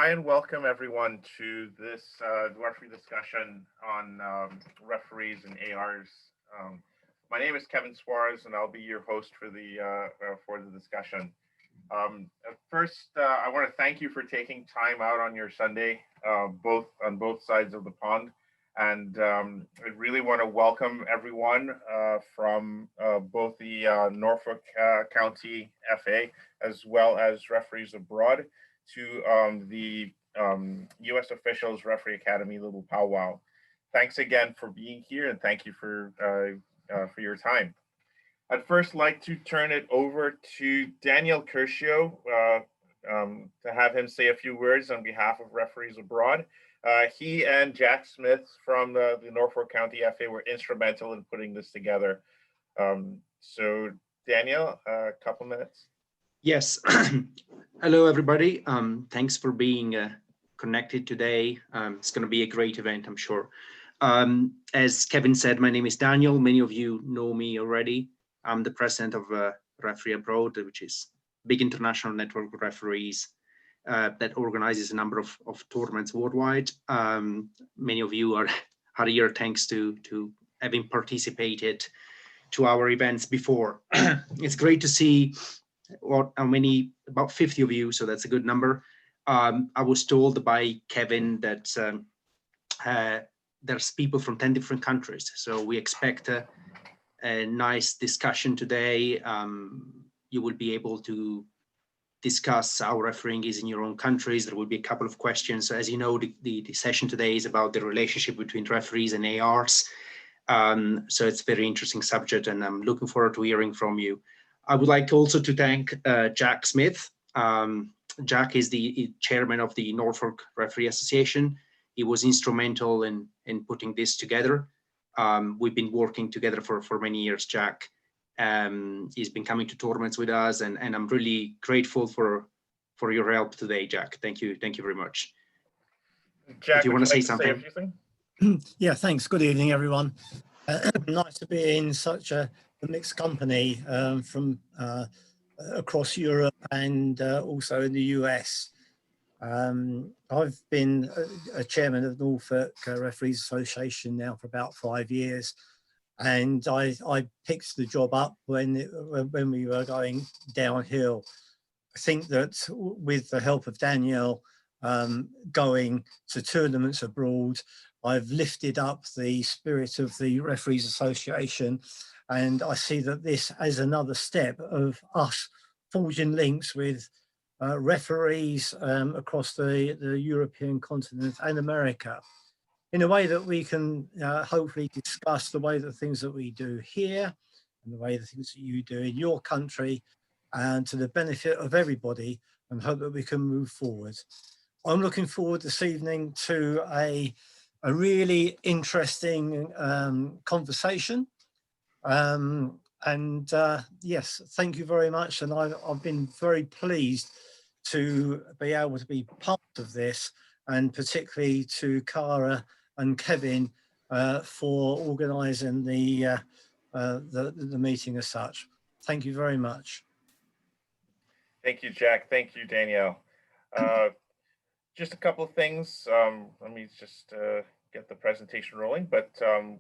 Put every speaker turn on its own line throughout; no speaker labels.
Hi and welcome everyone to this referee discussion on referees and ARs. My name is Kevin Suarez and I'll be your host for the discussion. First, I want to thank you for taking time out on your Sunday, on both sides of the pond. And I really want to welcome everyone from both the Norfolk County FA as well as referees abroad to the USOfficials Referee Academy little powwow. Thanks again for being here and thank you for your time. I'd first like to turn it over to Daniel Curcio to have him say a few words on behalf of referees abroad. He and Jack Smith from the Norfolk County FA were instrumental in putting this together. So Daniel, a couple minutes.
Yes. Hello, everybody. Thanks for being connected today. It's going to be a great event, I'm sure. As Kevin said, my name is Daniel. Many of you know me already. I'm the president of Referee Abroad, which is a big international network of referees that organizes a number of tournaments worldwide. Many of you are here thanks to having participated to our events before. It's great to see about 50 of you, so that's a good number. I was told by Kevin that there's people from 10 different countries, so we expect a nice discussion today. You will be able to discuss how refereeing is in your own countries. There will be a couple of questions. As you know, the session today is about the relationship between referees and ARs. So it's a very interesting subject, and I'm looking forward to hearing from you. I would like also to thank Jack Smith. Jack is the chairman of the Norfolk Referee Association. He was instrumental in putting this together. We've been working together for many years, Jack. He's been coming to tournaments with us, and I'm really grateful for your help today, Jack. Thank you very much.
Jack,
do you want to say something?
Yeah, thanks. Good evening, everyone. Nice to be in such a mixed company from across Europe and also in the US. I've been a chairman of Norfolk Referees Association now for about 5 years, and I picked the job up when we were going downhill. I think that with the help of Danielle going to tournaments abroad, I've lifted up the spirit of the Referees Association, and I see that this as another step of us forging links with referees across the European continent and America in a way that we can hopefully discuss the way that things that we do here and the way the things that you do in your country, and to the benefit of everybody, and hope that we can move forward. I'm looking forward this evening to a really interesting conversation. Yes, thank you very much. And I've been very pleased to be able to be part of this, and particularly to Cara and Kevin for organising the meeting as such. Thank you very much.
Thank you, Jack. Thank you, Danielle. Just a couple of things. Let me just get the presentation rolling, but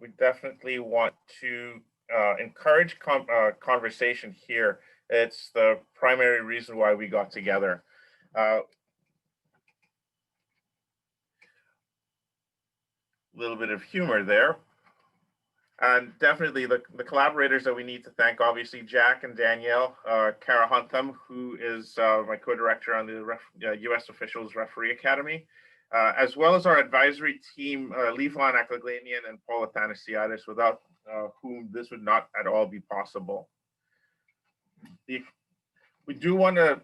we definitely want to encourage conversation here. It's the primary reason why we got together. Little bit of humor there. And definitely the collaborators that we need to thank, obviously, Jack and Danielle, Cara Huntham, who is my co-director on the USOfficials Referee Academy, as well as our advisory team, Levon Aklaglanian and Paul Athanasiadis, without whom this would not at all be possible. We do want to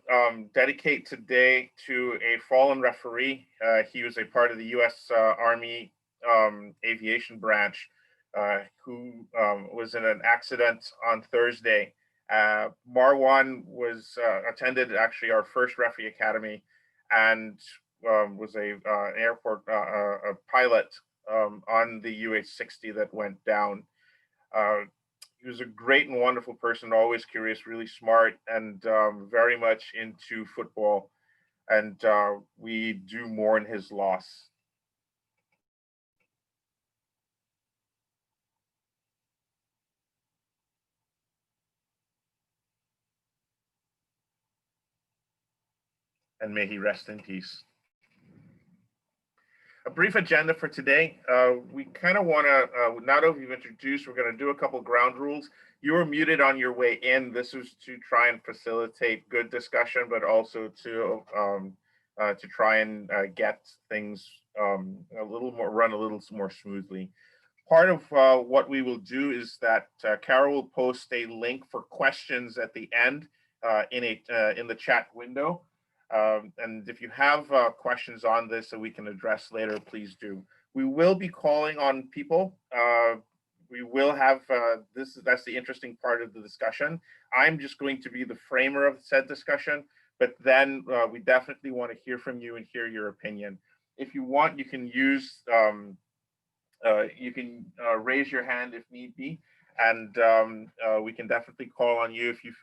dedicate today to a fallen referee. He was a part of the U.S. Army aviation branch, who was in an accident on Thursday. Marwan was attended actually our first referee academy, and was a pilot on the UH-60 that went down. He was a great and wonderful person, always curious, really smart, and very much into football. and we do mourn his loss. And may he rest in peace. A brief agenda for today. We kind of want to, now that we've introduced, we're going to do a couple ground rules. You were muted on your way in. This was to try and facilitate good discussion, but also to try and get things run a little more smoothly. Part of what we will do is that Carol will post a link for questions at the end in the chat window. And if you have questions on this that we can address later, please do. We will be calling on people. We will have, that's the interesting part of the discussion. I'm just going to be the framer of said discussion, but then we definitely want to hear from you and hear your opinion. If you want, you can use, raise your hand if need be, and we can definitely call on you if you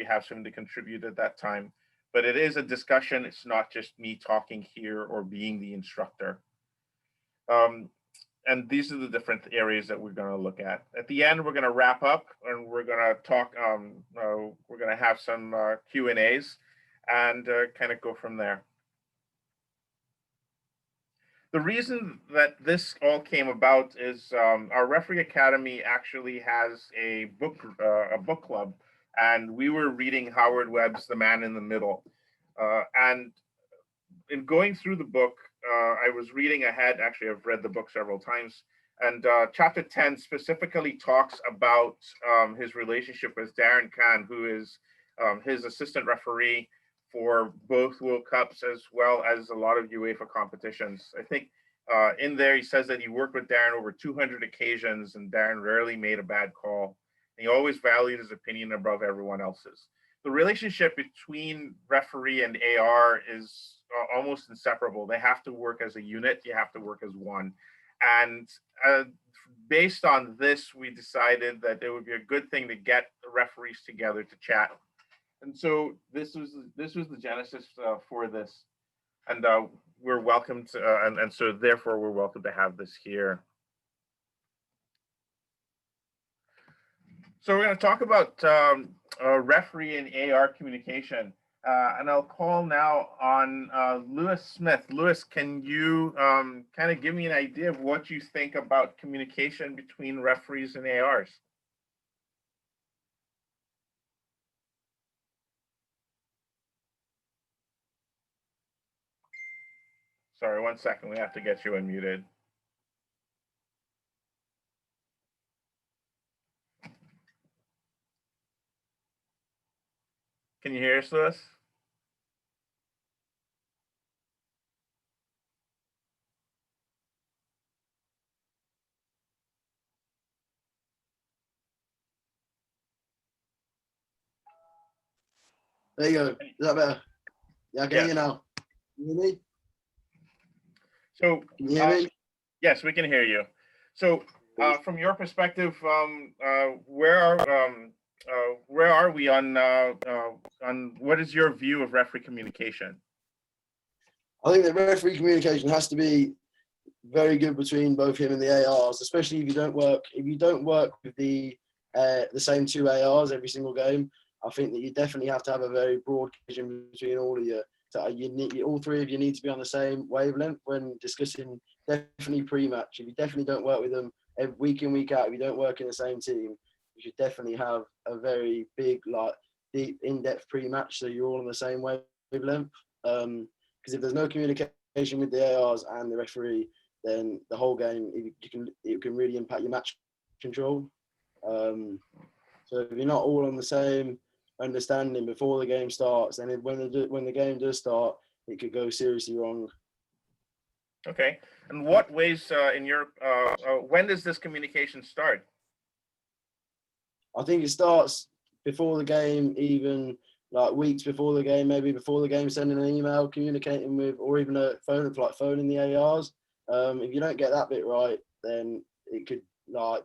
have something to contribute at that time. But it is a discussion. It's not just me talking here or being the instructor. And these are the different areas that we're going to look at. At the end, we're going to wrap up and we're going to talk. We're going to have some Q&As and kind of go from there. The reason that this all came about is our Referee Academy actually has a book club, and we were reading Howard Webb's The Man in the Middle. And in going through the book, I was reading ahead. Actually, I've read the book several times. And chapter 10 specifically talks about his relationship with Darren Cann, who is his assistant referee for both World Cups as well as a lot of UEFA competitions. I think in there he says that he worked with Darren over 200 occasions and Darren rarely made a bad call. And he always valued his opinion above everyone else's. The relationship between referee and AR is almost inseparable. They have to work as a unit. You have to work as one. And based on this, we decided that it would be a good thing to get the referees together to chat. And so this was the genesis for this, and we're welcome to, and so therefore we're welcome to have this here. So we're going to talk about referee and AR communication, and I'll call now on Lewis Smith. Lewis, can you kind of give me an idea of what you think about communication between referees and ARs? Sorry, 1 second. We have to get you unmuted. Can you hear us, Lewis?
There you go. Is that better? Yeah, I can hear you now. Can you hear me?
So,
can you hear me?
Yes, we can hear you. So, from your perspective, where are we on what is your view of referee communication?
I think that referee communication has to be very good between both him and the ARs, especially if you don't work with the same two ARs every single game. I think that you definitely have to have a very broad vision between all of you. So all three of you need to be on the same wavelength when discussing, definitely pre-match. If you definitely don't work with them every week in, week out, if you don't work in the same team, you should definitely have a very big, deep, in-depth pre-match so you're all on the same wavelength. Because if there's no communication with the ARs and the referee, then the whole game, it can really impact your match control. So if you're not all on the same understanding before the game starts, and when the game does start, it could go seriously wrong.
Okay, and what ways in your when does this communication start?
I think it starts before the game, even weeks before the game, maybe before the game, sending an email, communicating with, or even a phone, phoning the ARs. If you don't get that bit right, then it could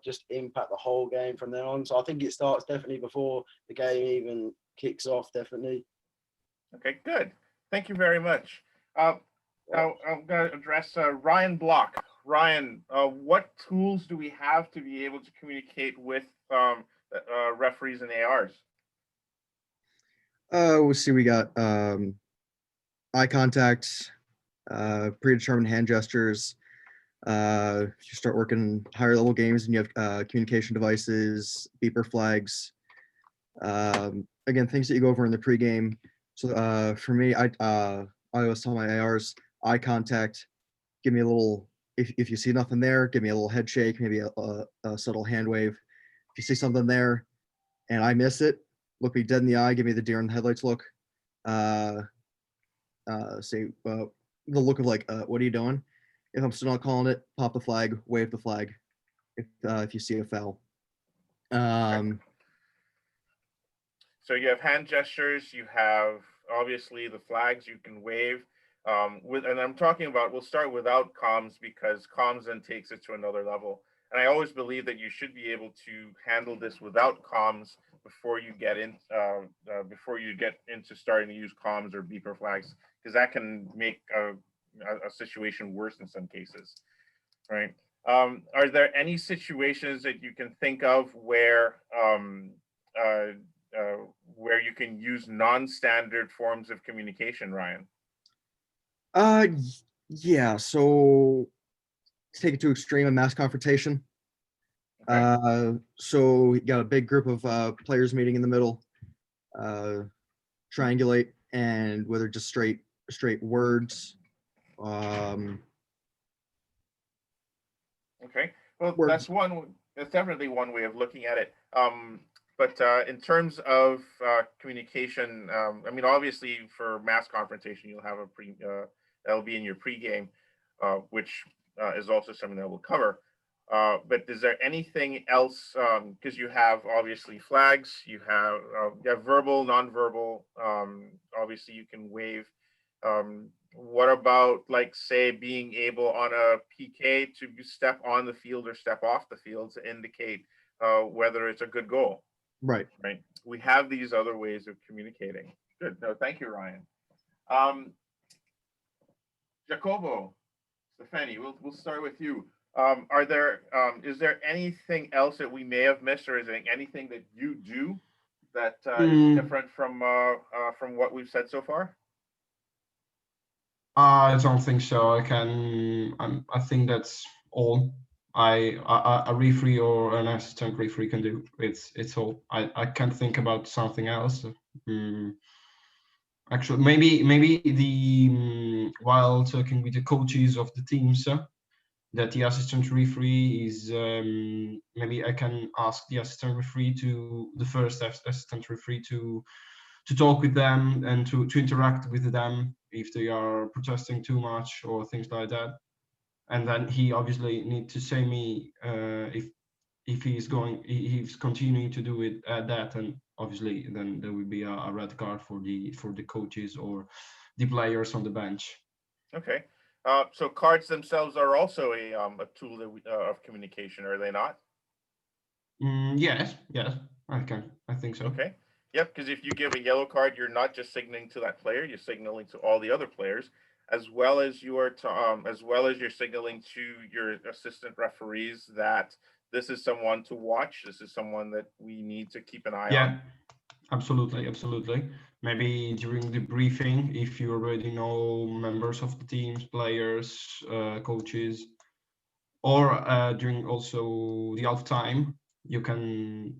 just impact the whole game from then on. So I think it starts definitely before the game even kicks off, definitely.
Okay, good. Thank you very much. Now I'm going to address Ryan Block. Ryan, what tools do we have to be able to communicate with referees and ARs?
We'll see. We got eye contact, predetermined hand gestures. If you start working higher level games and you have communication devices, beeper flags. Again, things that you go over in the pregame. So for me, I always tell my ARs, eye contact, give me a little, if you see nothing there, give me a little head shake, maybe a subtle hand wave. If you see something there and I miss it, look me dead in the eye, give me the deer in the headlights look. Say the look of like, what are you doing? If I'm still not calling it, pop the flag, wave the flag. If you see a foul.
So you have hand gestures, you have obviously the flags you can wave. And I'm talking about, we'll start without comms because comms then takes it to another level. And I always believe that you should be able to handle this without comms before you get into starting to use comms or beeper flags, because that can make a situation worse in some cases, right? Are there any situations that you can think of where you can use non-standard forms of communication, Ryan?
Yeah. So to take it to extreme, a mass confrontation. Okay. So you got a big group of players meeting in the middle, triangulate, and whether just straight words.
Okay. Well, words. That's definitely one way of looking at it. But in terms of communication, I mean, obviously for mass confrontation, you'll have that'll be in your pregame, which is also something that we'll cover. But is there anything else? Because you have obviously flags, you have verbal, nonverbal. Obviously, you can wave. What about, like, say, being able on a PK to step on the field or step off the field to indicate whether it's a good goal?
Right.
Right. We have these other ways of communicating. Good. No, thank you, Ryan. Jacobo, Stefani, we'll start with you. Is there anything else that we may have missed, or is there anything that you do that is different from what we've said so far?
I don't think so. I think that's all a referee or an assistant referee can do. It's all. I can't think about something else. Actually, maybe the while talking with the coaches of the teams, that the assistant referee is maybe I can ask the assistant referee the first assistant referee to talk with them and to interact with them if they are protesting too much or things like that. And then he obviously need to say me if he's continuing to do it that, and obviously then there will be a red card for the coaches or the players on the bench.
Okay. So cards themselves are also a tool of communication, are they not?
Yes, I think so.
Okay. Yep, because if you give a yellow card, you're not just signaling to that player, you're signaling to all the other players, as well as you're signaling to your assistant referees that this is someone to watch, this is someone that we need to keep an eye on.
Yeah, absolutely. Maybe during the briefing, if you already know members of the teams, players, coaches, or during also the off time, you can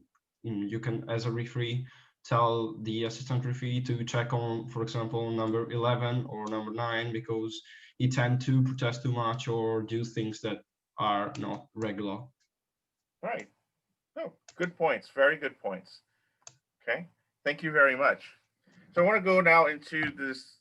as a referee tell the assistant referee to check on, for example, number 11 or number 9 because he tend to protest too much or do things that are not regular.
Right. Oh, good points. Very good points. Okay. Thank you very much. So I want to go now into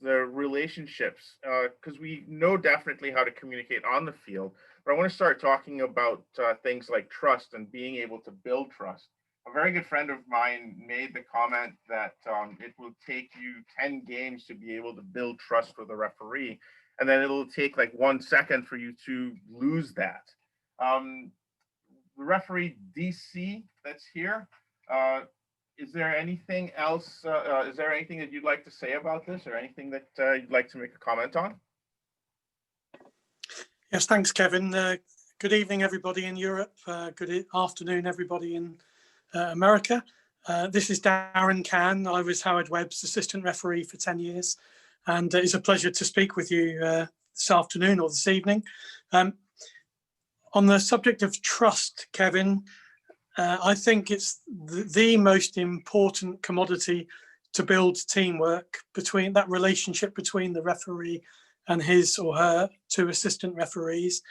the relationships, because we know definitely how to communicate on the field, but I want to start talking about things like trust and being able to build trust. A very good friend of mine made the comment that it will take you 10 games to be able to build trust with a referee, and then it'll take like 1 second for you to lose that. The referee DC that's here, is there anything else? Is there anything that you'd like to say about this, or anything that you'd like to make a comment on?
Yes, thanks, Kevin. Good evening, everybody in Europe. Good afternoon, everybody in America. This is Darren Cann. I was Howard Webb's assistant referee for 10 years, and it's a pleasure to speak with you this afternoon or this evening. On the subject of trust, Kevin, I think it's the most important commodity to build teamwork, between that relationship between the referee and his or her two assistant referees.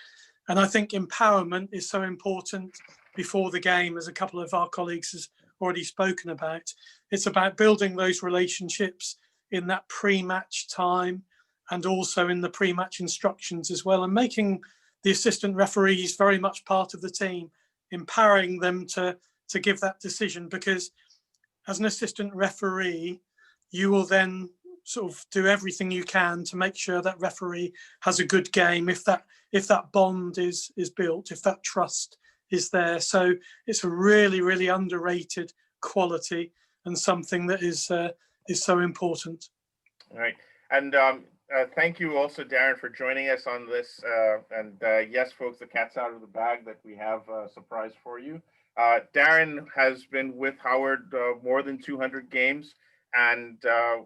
And I think empowerment is so important before the game, as a couple of our colleagues has already spoken about. It's about building those relationships in that pre-match time and also in the pre-match instructions as well, and making the assistant referees very much part of the team, empowering them to give that decision, because as an assistant referee, you will then sort of do everything you can to make sure that referee has a good game if that bond is built, if that trust is there. So it's a really, really underrated quality and something that is so important.
All right. And thank you also, Darren, for joining us on this. Yes, folks, the cat's out of the bag that we have a surprise for you. Darren has been with Howard more than 200 games and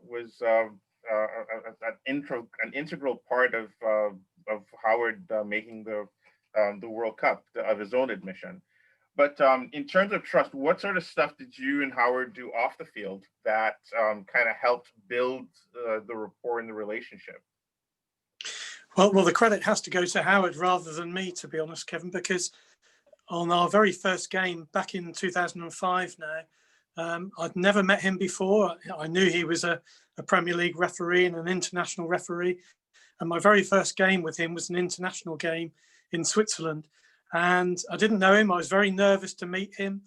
was an integral part of Howard making the World Cup of his own admission. But in terms of trust, what sort of stuff did you and Howard do off the field that kind of helped build the rapport and the relationship?
Well, the credit has to go to Howard rather than me, to be honest, Kevin, because on our very first game back in 2005 now, I'd never met him before. I knew he was a Premier League referee and an international referee. And my very first game with him was an international game in Switzerland. And I didn't know him. I was very nervous to meet him.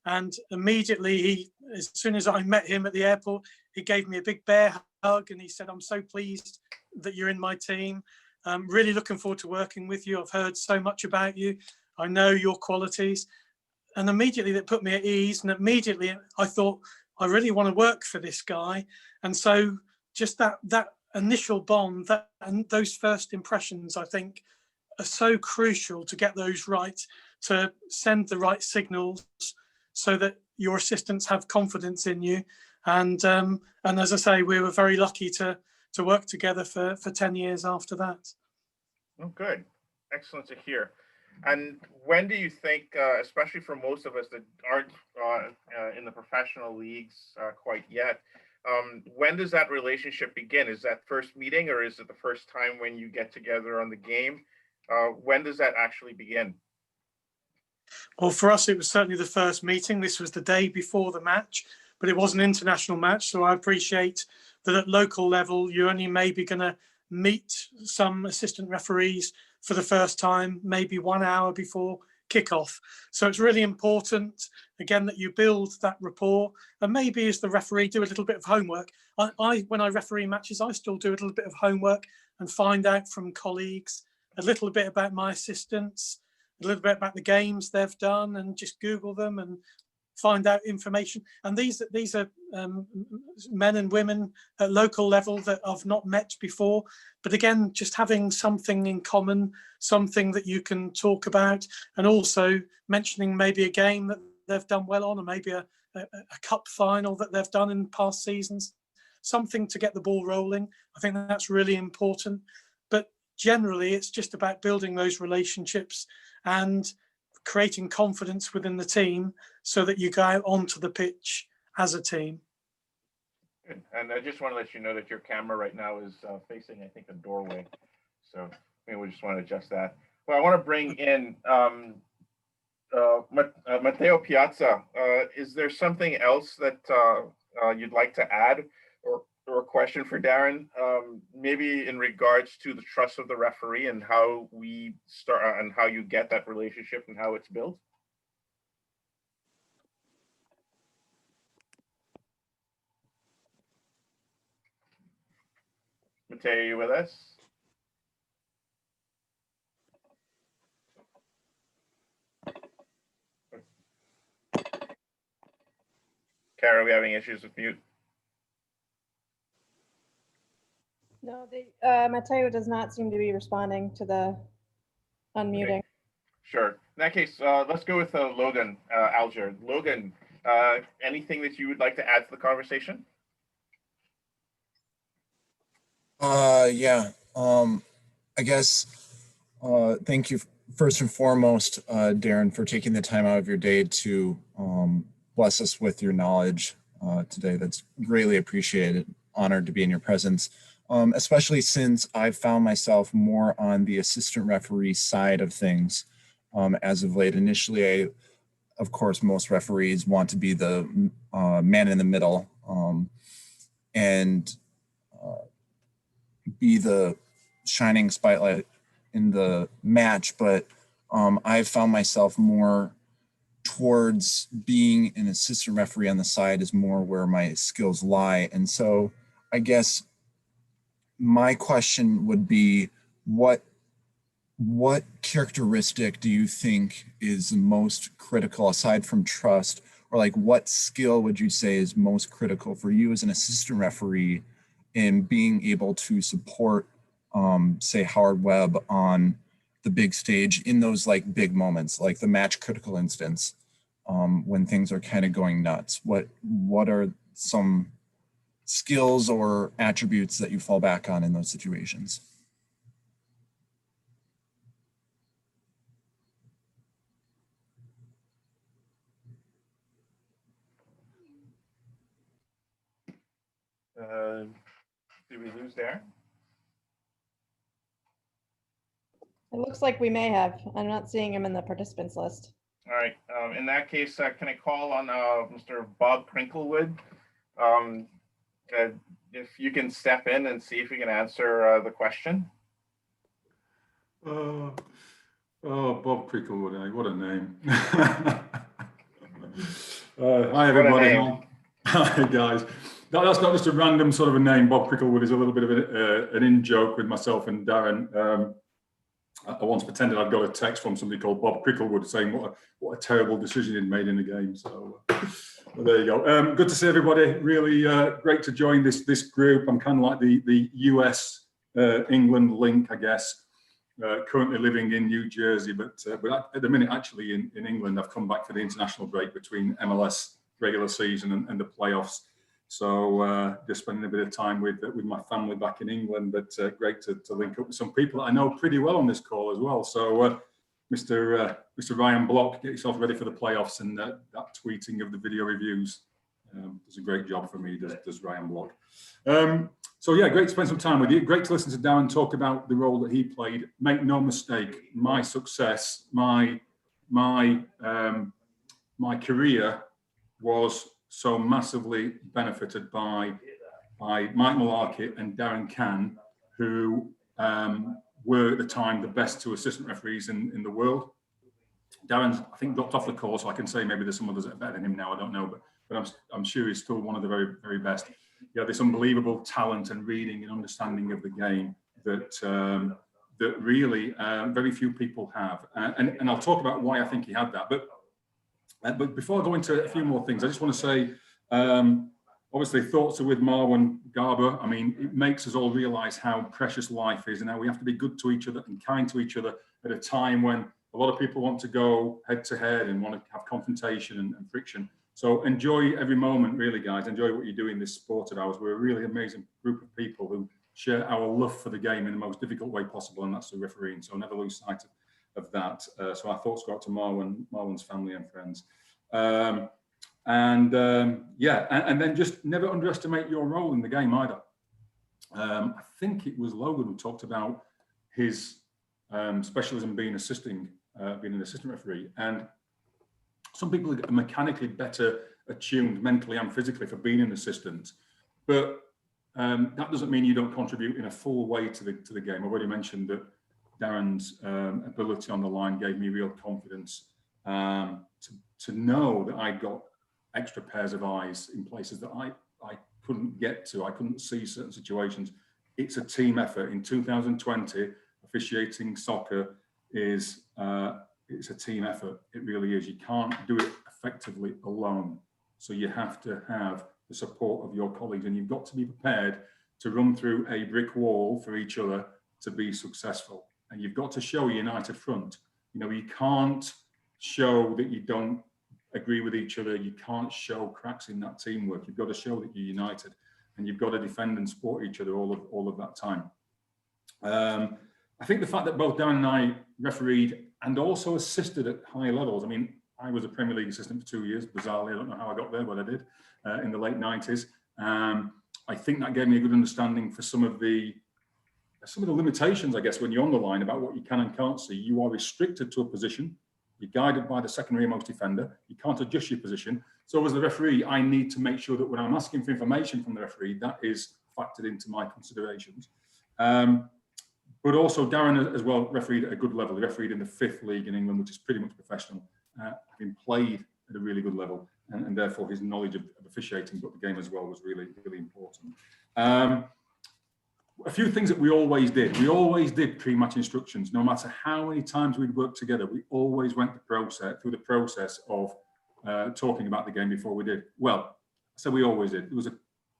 And immediately, as soon as I met him at the airport, he gave me a big bear hug and he said, "I'm so pleased that you're in my team. I'm really looking forward to working with you. I've heard so much about you. I know your qualities." And immediately that put me at ease. And immediately I thought, I really want to work for this guy. And so just that initial bond, and those first impressions, I think, are so crucial to get those right, to send the right signals so that your assistants have confidence in you. And as I say, we were very lucky to work together for 10 years after that.
Oh, good. Excellent to hear. And when do you think, especially for most of us that aren't in the professional leagues quite yet, when does that relationship begin? Is that first meeting, or is it the first time when you get together on the game? When does that actually begin?
Well, for us, it was certainly the first meeting. This was the day before the match, but it was an international match. So I appreciate that at local level, you're only maybe going to meet some assistant referees for the first time, maybe 1 hour before kickoff. So it's really important, again, that you build that rapport, and maybe as the referee do a little bit of homework. When I referee matches, I still do a little bit of homework and find out from colleagues a little bit about my assistants, a little bit about the games they've done, and just Google them and find out information. And these are men and women at local level that I've not met before. But again, just having something in common, something that you can talk about, and also mentioning maybe a game that they've done well on, or maybe a cup final that they've done in past seasons, something to get the ball rolling. I think that's really important. But generally, it's just about building those relationships and creating confidence within the team so that you go out onto the pitch as a team.
Good. And I just want to let you know that your camera right now is facing, I think, a doorway. So maybe we just want to adjust that. Well, I want to bring in Matteo Piazza. Is there something else that you'd like to add, or a question for Darren, maybe in regards to the trust of the referee and how we start and how you get that relationship and how it's built? Matteo, are you with us? Kara, are we having issues with mute?
No, Matteo does not seem to be responding to the unmuting.
Okay. Sure. In that case, let's go with Logan Alger. Logan, anything that you would like to add to the conversation?
Yeah. I guess thank you first and foremost, Darren, for taking the time out of your day to bless us with your knowledge today. That's greatly appreciated. Honored to be in your presence, especially since I've found myself more on the assistant referee side of things as of late. Initially, of course, most referees want to be the man in the middle and be the shining spotlight in the match, but I've found myself more towards being an assistant referee on the side is more where my skills lie. And so I guess my question would be, what characteristic do you think is most critical aside from trust, or like what skill would you say is most critical for you as an assistant referee in being able to support say Howard Webb on the big stage in those like big moments, like the match critical instance, when things are kind of going nuts? What are some skills or attributes that you fall back on in those situations?
Did we lose Darren?
It looks like we may have. I'm not seeing him in the participants list.
All right. In that case, can I call on Mr. Bob Crinklewood? If you can step in and see if you can answer the question.
Oh, Bob Cricklewood, what a name. Hi, everybody. Hi, guys. That's not just a random sort of a name. Bob Cricklewood is a little bit of an in-joke with myself and Darren. I once pretended I'd got a text from somebody called Bob Cricklewood saying what a terrible decision he'd made in the game. So well, there you go. Good to see everybody. Really great to join this group. I'm kind of like the US England link, I guess. Currently living in New Jersey, but at the minute actually in England. I've come back for the international break between MLS regular season and the playoffs. So just spending a bit of time with my family back in England, but great to link up with some people that I know pretty well on this call as well. So Mr. Ryan Block, get yourself ready for the playoffs, and that tweeting of the video reviews does a great job for me, does Ryan Block. So yeah, great to spend some time with you. Great to listen to Darren talk about the role that he played. Make no mistake, my success, my career was so massively benefited by Mike Malarkey and Darren Cann, who were at the time the best two assistant referees in the world. Darren's, I think, dropped off the call, so I can say maybe there's some others that are better than him now, I don't know, but I'm sure he's still one of the very, very best. He had this unbelievable talent and reading and understanding of the game that really very few people have. And I'll talk about why I think he had that. But before I go into a few more things, I just want to say, obviously thoughts are with Marwan Garber. I mean, it makes us all realize how precious life is and how we have to be good to each other and kind to each other at a time when a lot of people want to go head to head and want to have confrontation and friction. So enjoy every moment, really, guys. Enjoy what you do in this sport of ours. We're a really amazing group of people who share our love for the game in the most difficult way possible, and that's the refereeing. So never lose sight of that. So our thoughts go out to Marwan's family and friends. Yeah, and then just never underestimate your role in the game either. I think it was Logan who talked about his specialism being an assistant referee, and some people are mechanically better attuned mentally and physically for being an assistant, but that doesn't mean you don't contribute in a full way to the game. I've already mentioned that Darren's ability on the line gave me real confidence to know that I got extra pairs of eyes in places that I couldn't get to. I couldn't see certain situations. It's a team effort. In 2020, officiating soccer it's a team effort. It really is. You can't do it effectively alone. So you have to have the support of your colleagues, and you've got to be prepared to run through a brick wall for each other to be successful. And you've got to show a united front. You know, you can't show that you don't agree with each other. You can't show cracks in that teamwork. You've got to show that you're united, and you've got to defend and support each other all of that time. I think the fact that both Darren and I refereed and also assisted at high levels. I mean, I was a Premier League assistant for 2 years. Bizarrely, I don't know how I got there, but I did in the late 90s. I think that gave me a good understanding for some of the limitations, I guess, when you're on the line about what you can and can't see. You are restricted to a position. You're guided by the secondary most defender. You can't adjust your position. So as the referee, I need to make sure that when I'm asking for information from the referee, that is factored into my considerations. But also Darren as well refereed at a good level. He refereed in the 5th league in England, which is pretty much professional, having played at a really good level, and therefore his knowledge of officiating, but the game as well, was really, really important. A few things that we always did. We always did pre-match instructions. No matter how many times we'd worked together, we always went through the process of talking about the game before we did. Well, so we always did. There was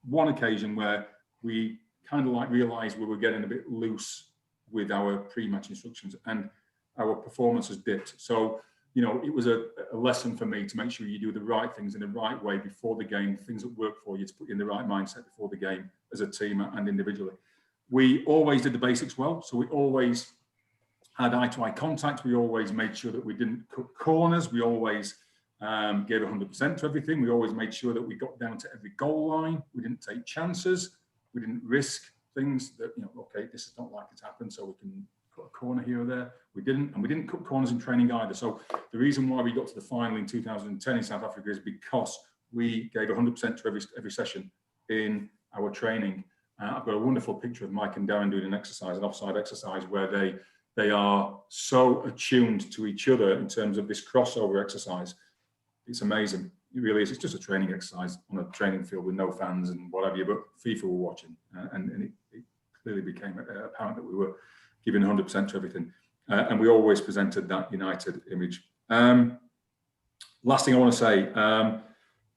one occasion where we kind of like realized we were getting a bit loose with our pre-match instructions, and our performances dipped. So, you know, it was a lesson for me to make sure you do the right things in the right way before the game, things that work for you, to put you in the right mindset before the game as a team and individually. We always did the basics well. So we always had eye-to-eye contact. We always made sure that we didn't cut corners. We always gave 100% to everything. We always made sure that we got down to every goal line. We didn't take chances. We didn't risk things that, you know, okay, this is not likely to happen, so we can cut a corner here or there. We didn't, and we didn't cut corners in training either. So the reason why we got to the final in 2010 in South Africa is because we gave 100% to every session in our training. I've got a wonderful picture of Mike and Darren doing an exercise, an offside exercise, where they are so attuned to each other in terms of this crossover exercise. It's amazing. It really is. It's just a training exercise on a training field with no fans and whatever, but FIFA were watching, and it clearly became apparent that we were giving 100% to everything. And we always presented that united image. Last thing I want to say,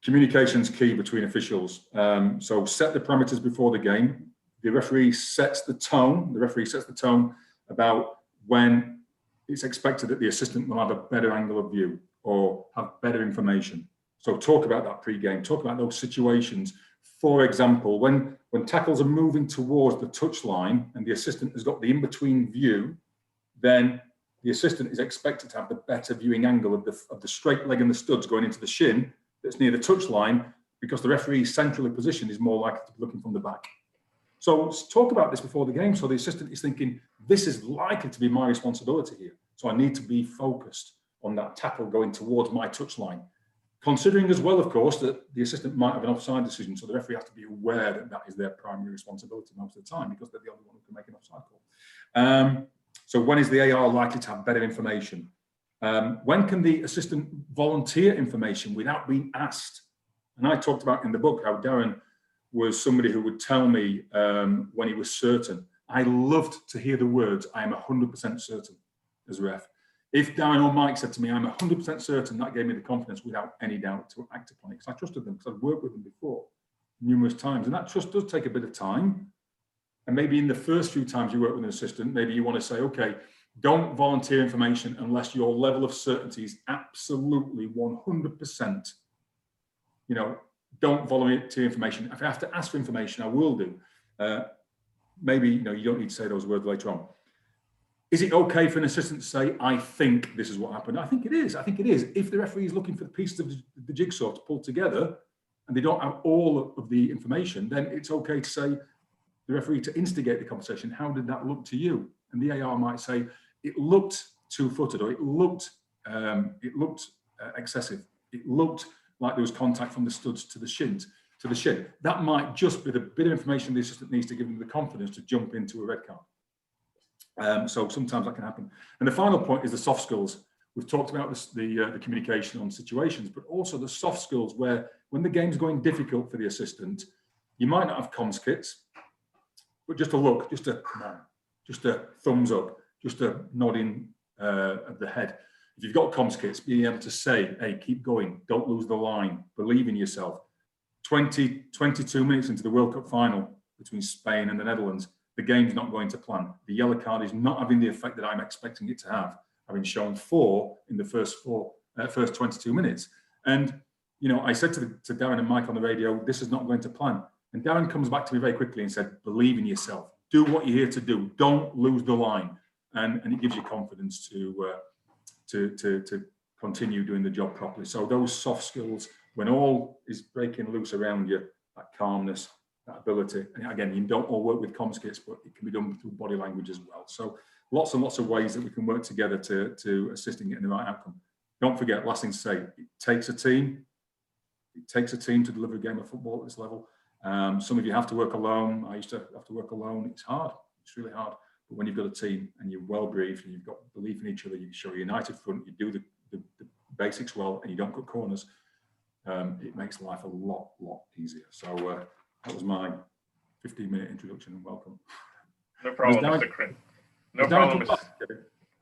communication's key between officials. So set the parameters before the game. The referee sets the tone. The referee sets the tone about when it's expected that the assistant will have a better angle of view or have better information. So talk about that pre-game, talk about those situations. For example, when tackles are moving towards the touchline and the assistant has got the in-between view, then the assistant is expected to have the better viewing angle of the straight leg and the studs going into the shin that's near the touchline, because the referee's centrally position is more likely to be looking from the back. So let's talk about this before the game, so the assistant is thinking, this is likely to be my responsibility here, so I need to be focused on that tackle going towards my touchline. Considering as well, of course, that the assistant might have an offside decision, so the referee has to be aware that that is their primary responsibility most of the time, because they're the only one who can make an offside call. So when is the AR likely to have better information? When can the assistant volunteer information without being asked? And I talked about in the book how Darren was somebody who would tell me when he was certain. I loved to hear the words, I am 100% certain as ref. If Darren or Mike said to me, I'm 100% certain, that gave me the confidence without any doubt to act upon it, because I trusted them, because I'd worked with them before numerous times. And that trust does take a bit of time. And maybe in the first few times you work with an assistant, maybe you want to say, okay, don't volunteer information unless your level of certainty is absolutely 100%. You know, don't volunteer information. If I have to ask for information, I will do. Maybe, you know, you don't need to say those words later on. Is it okay for an assistant to say, I think this is what happened? I think it is. I think it is. If the referee is looking for the pieces of the jigsaw to pull together and they don't have all of the information, then it's okay to say, the referee to instigate the conversation, how did that look to you? And the AR might say, it looked two-footed, or it looked excessive. It looked like there was contact from the studs to the shin. That might just be the bit of information the assistant needs to give them the confidence to jump into a red card. So sometimes that can happen. And the final point is the soft skills. We've talked about the communication on situations, but also the soft skills where when the game's going difficult for the assistant, you might not have comms kits, but just a look, just a come on, just a thumbs up, just a nodding of the head. if you've got comms kits, being able to say, hey, keep going, don't lose the line, believe in yourself. 22 minutes into the World Cup final between Spain and the Netherlands, the game's not going to plan. The yellow card is not having the effect that I'm expecting it to have, having shown 4 in the first 22 minutes. And, you know, I said to Darren and Mike on the radio, this is not going to plan. And Darren comes back to me very quickly and said, believe in yourself. Do what you're here to do. Don't lose the line. And it gives you confidence to continue doing the job properly. So those soft skills, when all is breaking loose around you, that calmness, that ability. And again, you don't all work with comms kits, but it can be done through body language as well. So lots and lots of ways that we can work together to assist in getting the right outcome. Don't forget, last thing to say, it takes a team. It takes a team to deliver a game of football at this level. Some of you have to work alone. I used to have to work alone. It's hard. It's really hard. But when you've got a team and you're well briefed and you've got belief in each other, you show a united front, you do the basics well, and you don't cut corners, it makes life a lot easier. So that was my 15-minute introduction and welcome.
No problem, Mr. Crin. No problem.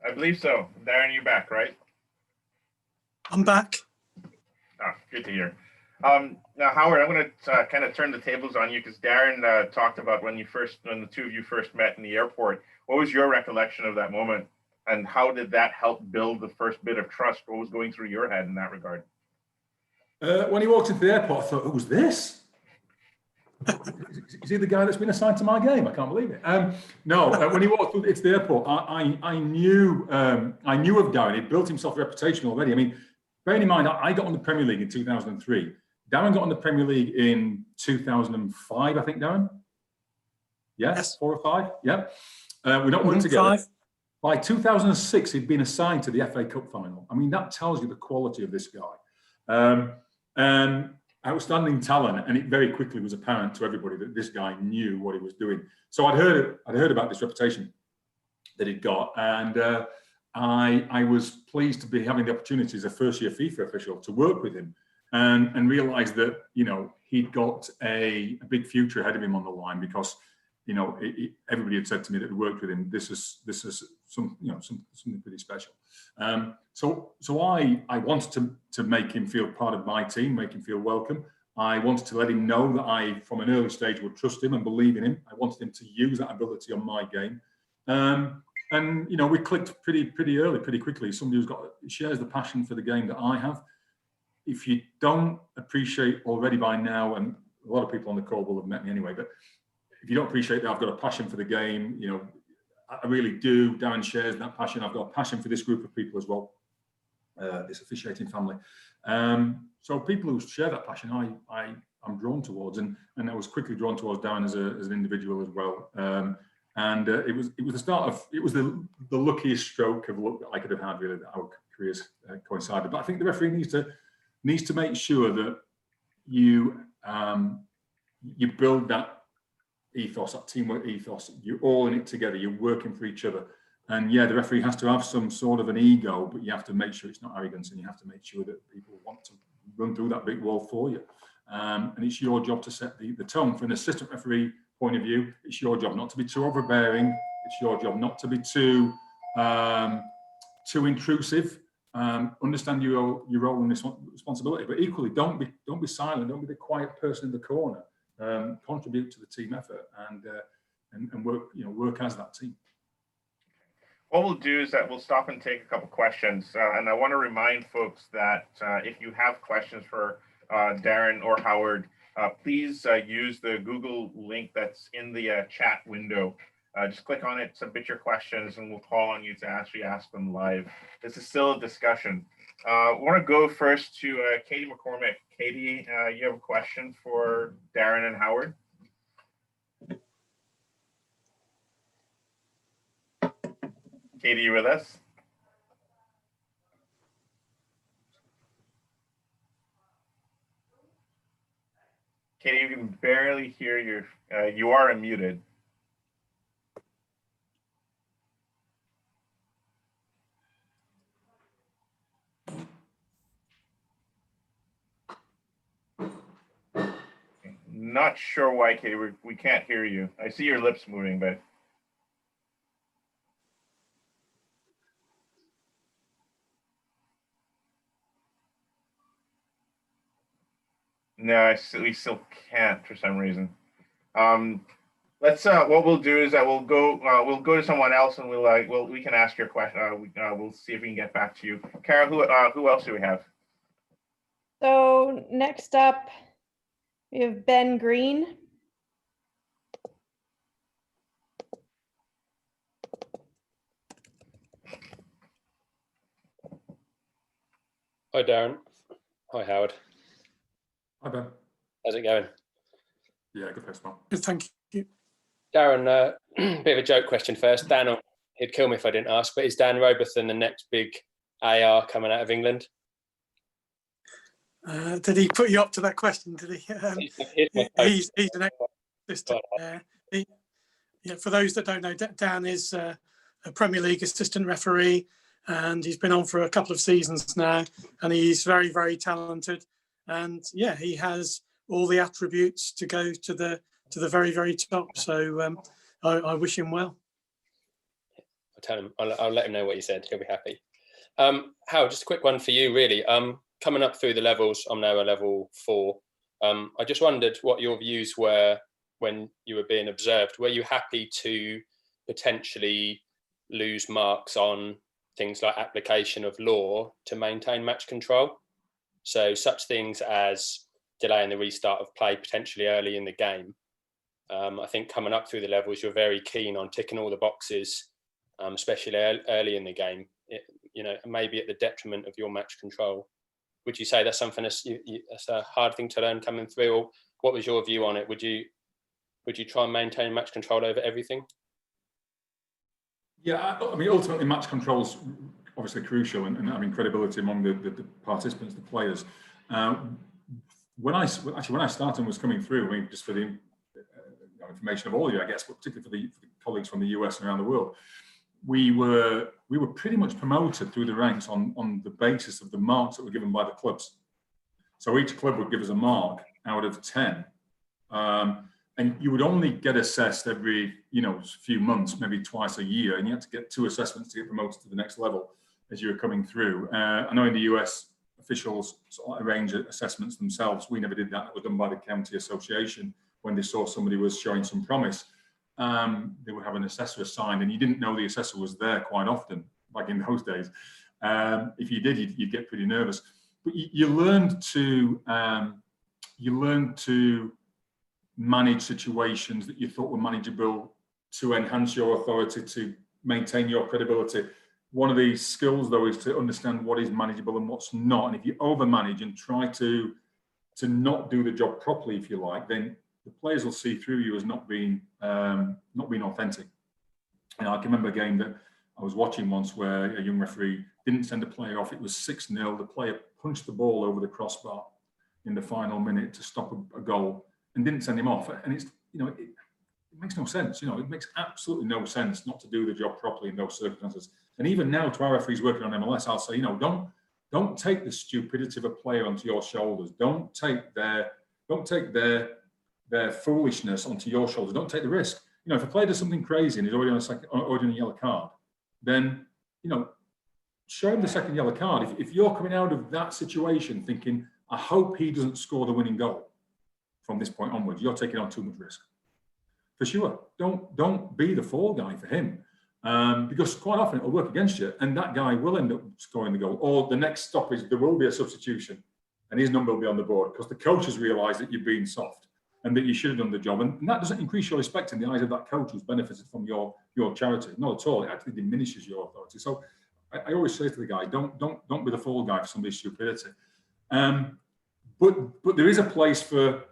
I believe so. Darren, you're back, right?
I'm back.
Ah, good to hear. Now, Howard, I'm going to kind of turn the tables on you because Darren talked about when the two of you first met in the airport. What was your recollection of that moment, and how did that help build the first bit of trust? What was going through your head in that regard?
When he walked into the airport, I thought, who's this? Is he the guy that's been assigned to my game? I can't believe it. No, when he walked into the airport, I knew of Darren. He'd built himself a reputation already. I mean, bearing in mind, I got on the Premier League in 2003. Darren got on the Premier League in 2005, I think, Darren? Yes. 4 or 5? Yeah. We don't work together. 5. By 2006, he'd been assigned to the FA Cup final. I mean, that tells you the quality of this guy. And outstanding talent, and it very quickly was apparent to everybody that this guy knew what he was doing. So I'd heard about this reputation that he'd got, and I was pleased to be having the opportunity as a first-year FIFA official to work with him, and realised that, you know, he'd got a big future ahead of him on the line because, you know, everybody had said to me that had worked with him, this is something pretty special. So I wanted to make him feel part of my team, make him feel welcome. I wanted to let him know that I, from an early stage, would trust him and believe in him. I wanted him to use that ability on my game. And you know, we clicked pretty early, pretty quickly. Somebody shares the passion for the game that I have. If you don't appreciate already by now, and a lot of people on the call will have met me anyway, but if you don't appreciate that I've got a passion for the game, you know, I really do. Darren shares that passion. I've got a passion for this group of people as well, this officiating family. So people who share that passion, I'm drawn towards, and I was quickly drawn towards Darren as an individual as well. It was the start of, it was the luckiest stroke of luck that I could have had, really, that our careers coincided. But I think the referee needs to make sure that you build that ethos, that teamwork ethos. You're all in it together. You're working for each other. And yeah, the referee has to have some sort of an ego, but you have to make sure it's not arrogance, and you have to make sure that people want to run through that big wall for you. And it's your job to set the tone. From an assistant referee point of view, it's your job not to be too overbearing. It's your job not to be too intrusive. Understand your role and responsibility, but equally don't be silent. Don't be the quiet person in the corner. Contribute to the team effort and work as that team.
What we'll do is that we'll stop and take a couple questions, and I want to remind folks that if you have questions for Darren or Howard, please use the Google link that's in the chat window. Just click on it, submit your questions, and we'll call on you to actually ask them live. This is still a discussion. I want to go first to Katie McCormick. Katie, you have a question for Darren and Howard? Katie, you with us? Katie, you can barely hear you are unmuted. Not sure why, Katie, we can't hear you. I see your lips moving, but. No, we still can't for some reason. Let's. What we'll do is that we'll go to someone else, and we can ask your question. We'll see if we can get back to you. Kara, who else do we have?
So next up, we have Ben Green.
Hi, Darren. Hi, Howard.
Hi, Ben.
How's it going?
Yeah, good first one.
Good, thank you.
Darren, bit of a joke question first. Dan, he'd kill me if I didn't ask, but is Dan Robertson the next big AR coming out of England?
Did he put you up to that question? Did he? He's an assistant. For those that don't know, Dan is a Premier League assistant referee, and he's been on for a couple of seasons now, and he's very, very talented. And yeah, he has all the attributes to go to the very, very top. So I wish him well.
I'll tell him. I'll let him know what you said. He'll be happy. Howard, just a quick one for you, really. Coming up through the levels, I'm now a level 4. I just wondered what your views were when you were being observed. Were you happy to potentially lose marks on things like application of law to maintain match control? So such things as delaying the restart of play potentially early in the game. I think coming up through the levels, you're very keen on ticking all the boxes, especially early in the game, maybe at the detriment of your match control. Would you say that's something that's a hard thing to learn coming through, or what was your view on it? Would you try and maintain match control over everything?
Yeah, I mean, ultimately, match control's obviously crucial, and having credibility among the participants, the players. When I started and was coming through, I mean, just for the information of all of you, I guess, but particularly for the colleagues from the US and around the world, we were pretty much promoted through the ranks on the basis of the marks that were given by the clubs. So each club would give us a mark out of 10. And you would only get assessed every, few months, maybe twice a year, and you had to get 2 assessments to get promoted to the next level as you were coming through. I know in the US, officials sort of arrange assessments themselves. We never did that. That was done by the county association. When they saw somebody was showing some promise, they would have an assessor assigned, and you didn't know the assessor was there quite often, like in those days. If you did, you'd get pretty nervous. But you learned to manage situations that you thought were manageable, to enhance your authority, to maintain your credibility. One of these skills, though, is to understand what is manageable and what's not. And if you overmanage and try to not do the job properly, if you like, then the players will see through you as not being authentic. And I can remember a game that I was watching once where a young referee didn't send a player off. It was 6-0. The player punched the ball over the crossbar in the final minute to stop a goal, and didn't send him off. And it's, it makes no sense. It makes absolutely no sense not to do the job properly in those circumstances. And even now, to our referees working on MLS, I'll say, don't take the stupidity of a player onto your shoulders. Don't take their foolishness onto your shoulders. Don't take the risk. If a player does something crazy and he's already on a yellow card, then show him the second yellow card. If you're coming out of that situation thinking, I hope he doesn't score the winning goal from this point onwards, you're taking on too much risk. For sure. Don't be the fall guy for him. Because quite often it'll work against you, and that guy will end up scoring the goal. Or the next stop is there will be a substitution, and his number will be on the board because the coach has realised that you're being soft and that you should have done the job. And that doesn't increase your respect in the eyes of that coach who's benefited from your charity. Not at all. It actually diminishes your authority. So I always say to the guy, don't be the fall guy for somebody's stupidity. But there is a place for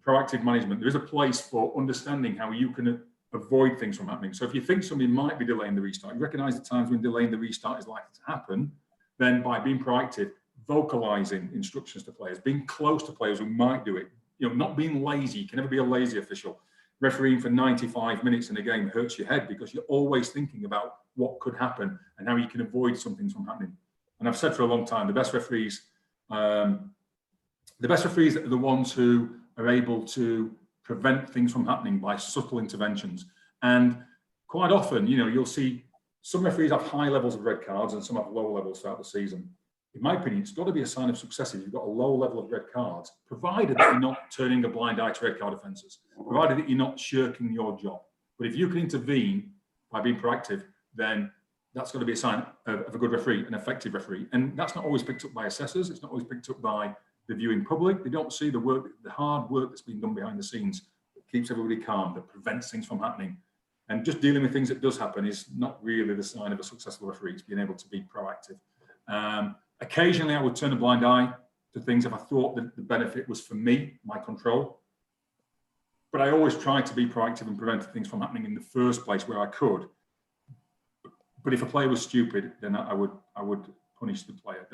proactive management. There is a place for understanding how you can avoid things from happening. So if you think somebody might be delaying the restart, you recognise the times when delaying the restart is likely to happen, then by being proactive, vocalising instructions to players, being close to players who might do it, not being lazy. You can never be a lazy official. Refereeing for 95 minutes in a game hurts your head because you're always thinking about what could happen and how you can avoid something from happening. And I've said for a long time, the best referees are the ones who are able to prevent things from happening by subtle interventions. And quite often, you'll see some referees have high levels of red cards and some have low levels throughout the season. in my opinion, it's got to be a sign of success if you've got a low level of red cards, provided that you're not turning a blind eye to red card offences, provided that you're not shirking your job. But if you can intervene by being proactive, then that's got to be a sign of a good referee, an effective referee. And that's not always picked up by assessors. It's not always picked up by the viewing public. They don't see the work, the hard work that's been done behind the scenes that keeps everybody calm, that prevents things from happening. And just dealing with things that does happen is not really the sign of a successful referee. It's being able to be proactive. Occasionally, I would turn a blind eye to things if I thought that the benefit was for me, my control. But I always tried to be proactive and prevent things from happening in the first place where I could. But if a player was stupid, then I would punish the player.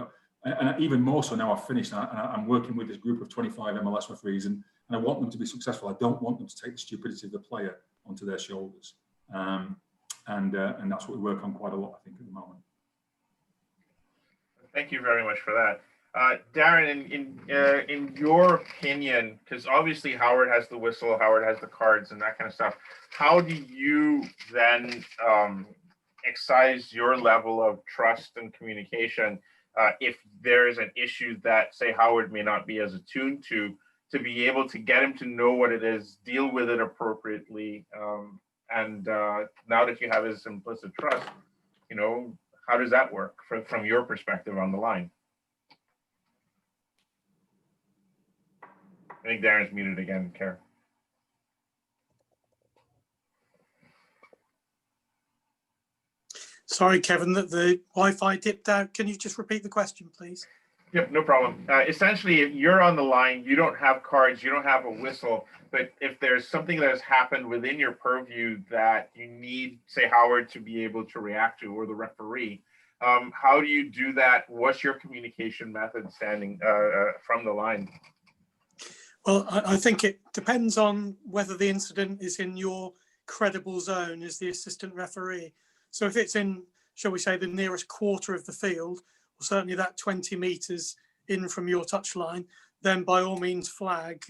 And even more so now I've finished, and I'm working with this group of 25 MLS referees, and I want them to be successful. I don't want them to take the stupidity of the player onto their shoulders. And that's what we work on quite a lot, I think, at the moment.
Thank you very much for that. Darren, in your opinion, because obviously Howard has the whistle, Howard has the cards and that kind of stuff, how do you then excise your level of trust and communication if there is an issue that, say, Howard may not be as attuned to be able to get him to know what it is, deal with it appropriately, and now that you have his implicit trust, you know, how does that work from your perspective on the line? I think Darren's muted again, Karen.
Sorry, Kevin, that the Wi-Fi dipped out. Can you just repeat the question, please?
Yep, no problem. Essentially, if you're on the line, you don't have cards, you don't have a whistle, but if there's something that has happened within your purview that you need, say, Howard to be able to react to, or the referee, how do you do that? What's your communication method standing from the line?
Well, I think it depends on whether the incident is in your credible zone as the assistant referee. So if it's in, shall we say, the nearest quarter of the field, or certainly that 20 metres in from your touchline, then by all means flag.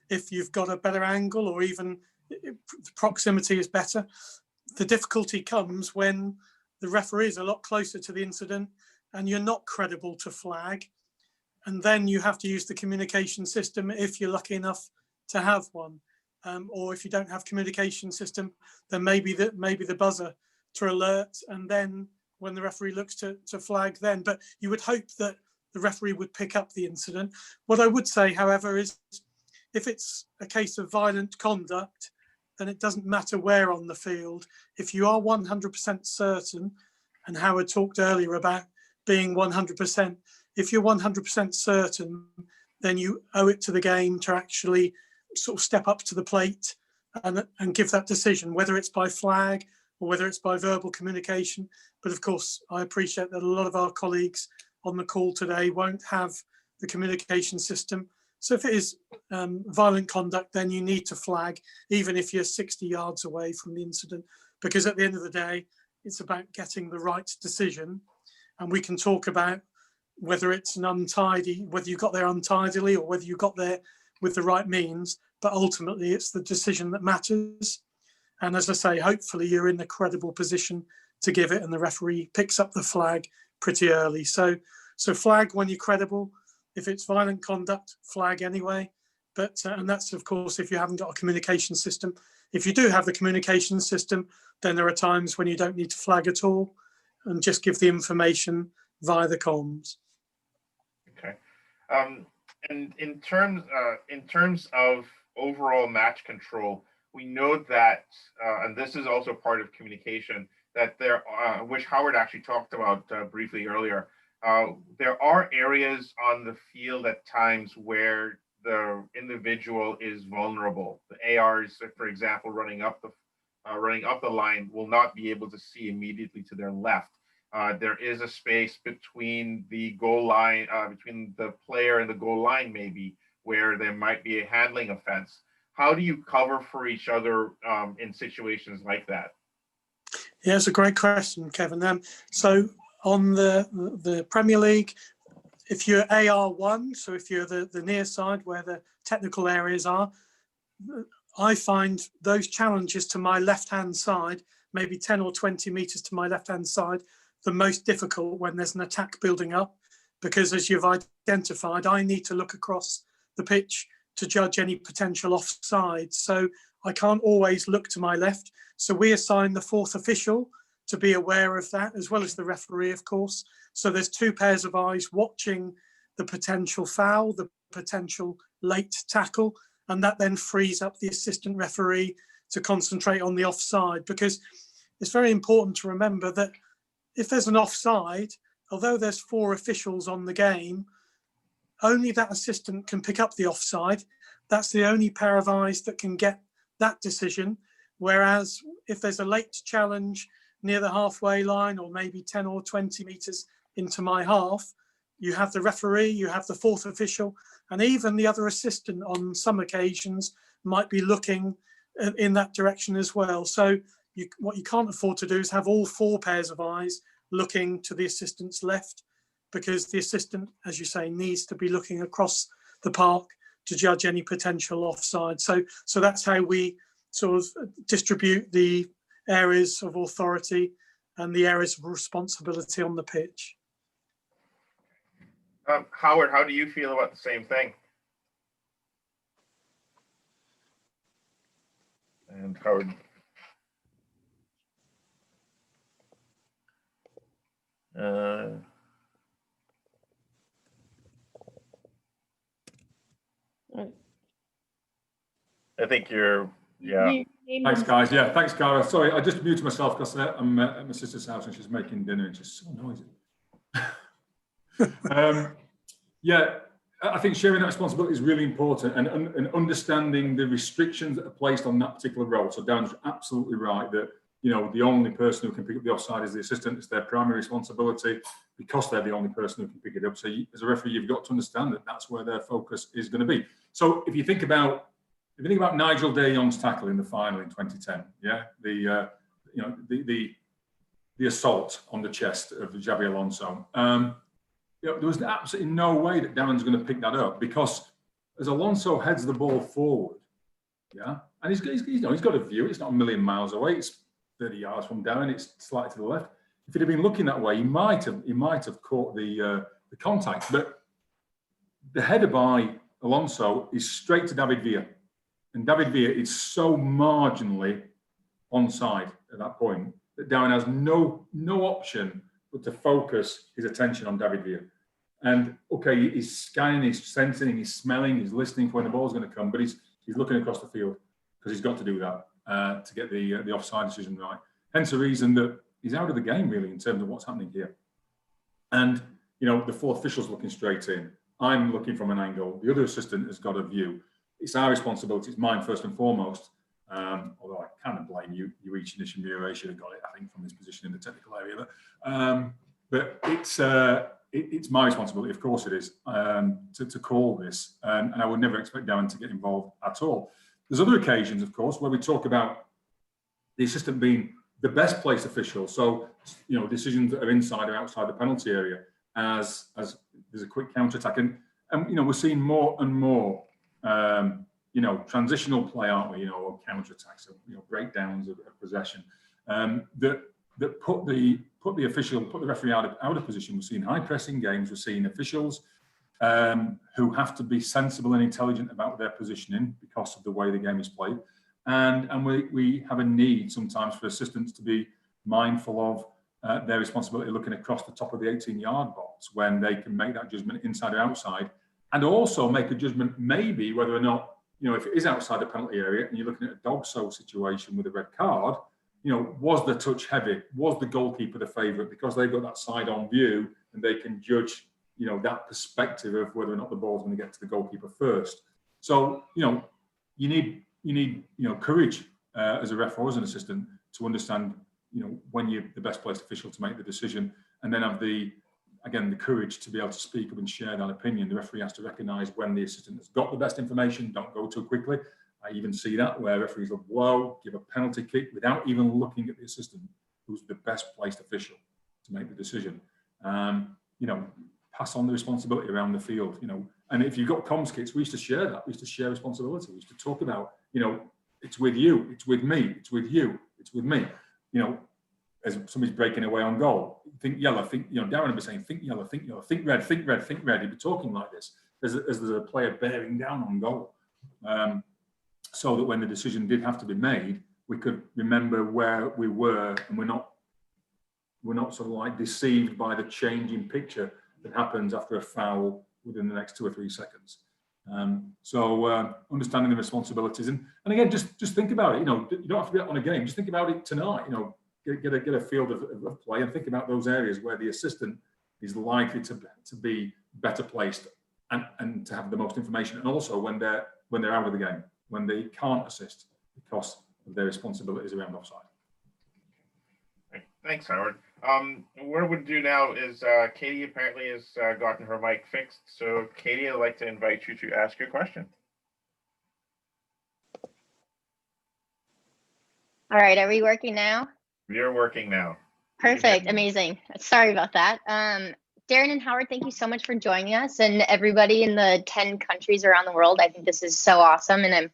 If you've got a better angle, or even the proximity is better. The difficulty comes when the referee is a lot closer to the incident and you're not credible to flag. And then you have to use the communication system if you're lucky enough to have one. Or if you don't have communication system, then maybe the buzzer to alert, and then when the referee looks to flag then. But you would hope that the referee would pick up the incident. What I would say, however, is if it's a case of violent conduct, then it doesn't matter where on the field. If you are 100% certain, and Howard talked earlier about being 100%, if you're 100% certain, then you owe it to the game to actually sort of step up to the plate and give that decision, whether it's by flag or whether it's by verbal communication. But of course, I appreciate that a lot of our colleagues on the call today won't have the communication system. So if it is violent conduct, then you need to flag, even if you're 60 yards away from the incident, because at the end of the day, it's about getting the right decision. And we can talk about whether it's an untidy, whether you got there untidily or whether you got there with the right means, but ultimately it's the decision that matters. And as I say, hopefully you're in the credible position to give it, and the referee picks up the flag pretty early. So flag when you're credible. If it's violent conduct, flag anyway. But and that's, of course, if you haven't got a communication system. If you do have the communication system, then there are times when you don't need to flag at all and just give the information via the comms.
Okay. And in terms of overall match control, we know that, and this is also part of communication, that there, which Howard actually talked about briefly earlier, there are areas on the field at times where the individual is vulnerable. The ARs, for example, running up the line, will not be able to see immediately to their left. There is a space between the goal line, between the player and the goal line, maybe, where there might be a handling offense. How do you cover for each other in situations like that?
Yeah, it's a great question, Kevin. So on the Premier League, if you're AR1, so if you're the near side where the technical areas are, I find those challenges to my left-hand side, maybe 10 or 20 meters to my left-hand side, the most difficult when there's an attack building up, because as you've identified, I need to look across the pitch to judge any potential offside. So I can't always look to my left. So we assign the fourth official to be aware of that, as well as the referee, of course. So there's two pairs of eyes watching the potential foul, the potential late tackle, and that then frees up the assistant referee to concentrate on the offside, because it's very important to remember that if there's an offside, although there's 4 officials on the game, only that assistant can pick up the offside. That's the only pair of eyes that can get that decision. Whereas if there's a late challenge near the halfway line, or maybe 10 or 20 meters into my half, you have the referee, you have the fourth official, and even the other assistant on some occasions might be looking in that direction as well. So what you can't afford to do is have all 4 pairs of eyes looking to the assistant's left, because the assistant, as you say, needs to be looking across the park to judge any potential offside. So that's how we sort of distribute the areas of authority and the areas of responsibility on the pitch.
Howard, how do you feel about the same thing? And Howard. I think you're, yeah.
Thanks, guys. Yeah, thanks, Cara. Sorry, I just muted myself because I'm at my sister's house and she's making dinner. It's just so noisy. Yeah, I think sharing that responsibility is really important, and understanding the restrictions that are placed on that particular role. So Dan's absolutely right that, you know, the only person who can pick up the offside is the assistant. It's their primary responsibility because they're the only person who can pick it up. So as a referee, you've got to understand that that's where their focus is going to be. So if you think about Nigel De Jong's tackle in the final in 2010, yeah, the assault on the chest of Xabi Alonso. You know, there was absolutely no way that Darren's going to pick that up, because as Alonso heads the ball forward, yeah, and he's got a view. It's not a million miles away. It's 30 yards from Darren. It's slightly to the left. If he'd have been looking that way, he might have caught the contact. But the header by Alonso is straight to David Villa, and David Villa is so marginally onside at that point that Darren has no option but to focus his attention on David Villa. And okay, he's scanning, he's sensing, he's smelling, he's listening for when the ball's going to come, but he's looking across the field because he's got to do that to get the offside decision right. Hence the reason that he's out of the game really in terms of what's happening here. And you know, the 4 officials looking straight in. I'm looking from an angle. The other assistant has got a view. It's our responsibility. It's mine first and foremost. Although I kind of blame you each and Shamira should have got it, I think, from his position in the technical area. But it's my responsibility, of course it is, to call this, and I would never expect Darren to get involved at all. There's other occasions, of course, where we talk about the assistant being the best placed official. So, you know, decisions that are inside or outside the penalty area, as there's a quick counter attack, and you know, we're seeing more and more. You know, transitional play, aren't we? You know, or counter attacks, so, you know, breakdowns of possession that put the referee out of position. We're seeing high pressing games. We're seeing officials who have to be sensible and intelligent about their positioning because of the way the game is played, and we have a need sometimes for assistants to be mindful of their responsibility, looking across the top of the 18-yard box when they can make that judgment inside or outside, and also make a judgment maybe whether or not, you know, if it is outside the penalty area and you're looking at a dog-so situation with a red card, you know, was the touch heavy? Was the goalkeeper the favourite? Because they've got that side-on view and they can judge, you know, that perspective of whether or not the ball's going to get to the goalkeeper first. So, you know, you need you know, courage as a ref or as an assistant to understand, you know, when you're the best placed official to make the decision, and then have the courage to be able to speak up and share that opinion. The referee has to recognise when the assistant has got the best information. Don't go too quickly. I even see that where referees will blow, give a penalty kick without even looking at the assistant, who's the best placed official to make the decision. You know, pass on the responsibility around the field. You know, and if you've got comms kits, we used to share that. We used to share responsibility. We used to talk about, you know, it's with you, it's with me, it's with you, it's with me. You know, as somebody's breaking away on goal, think yellow, think, Darren would be saying, think yellow, think red, think red, think red. He'd be talking like this as there's a player bearing down on goal. So that when the decision did have to be made, we could remember where we were, and we're not sort of like deceived by the changing picture that happens after a foul within the next 2 or 3 seconds. So understanding the responsibilities, and again, just think about it. You don't have to get on a game. Just think about it tonight. Get a field of play and think about those areas where the assistant is likely to be better placed and to have the most information, and also when they're out of the game, when they can't assist because of their responsibilities around offside.
Thanks, Howard. What we'll do now is Katie apparently has gotten her mic fixed. So Katie, I'd like to invite you to ask your question.
All right, are we working now?
You're working now.
Perfect, amazing. Sorry about that. Darren and Howard, thank you so much for joining us, and everybody in the 10 countries around the world. I think this is so awesome, and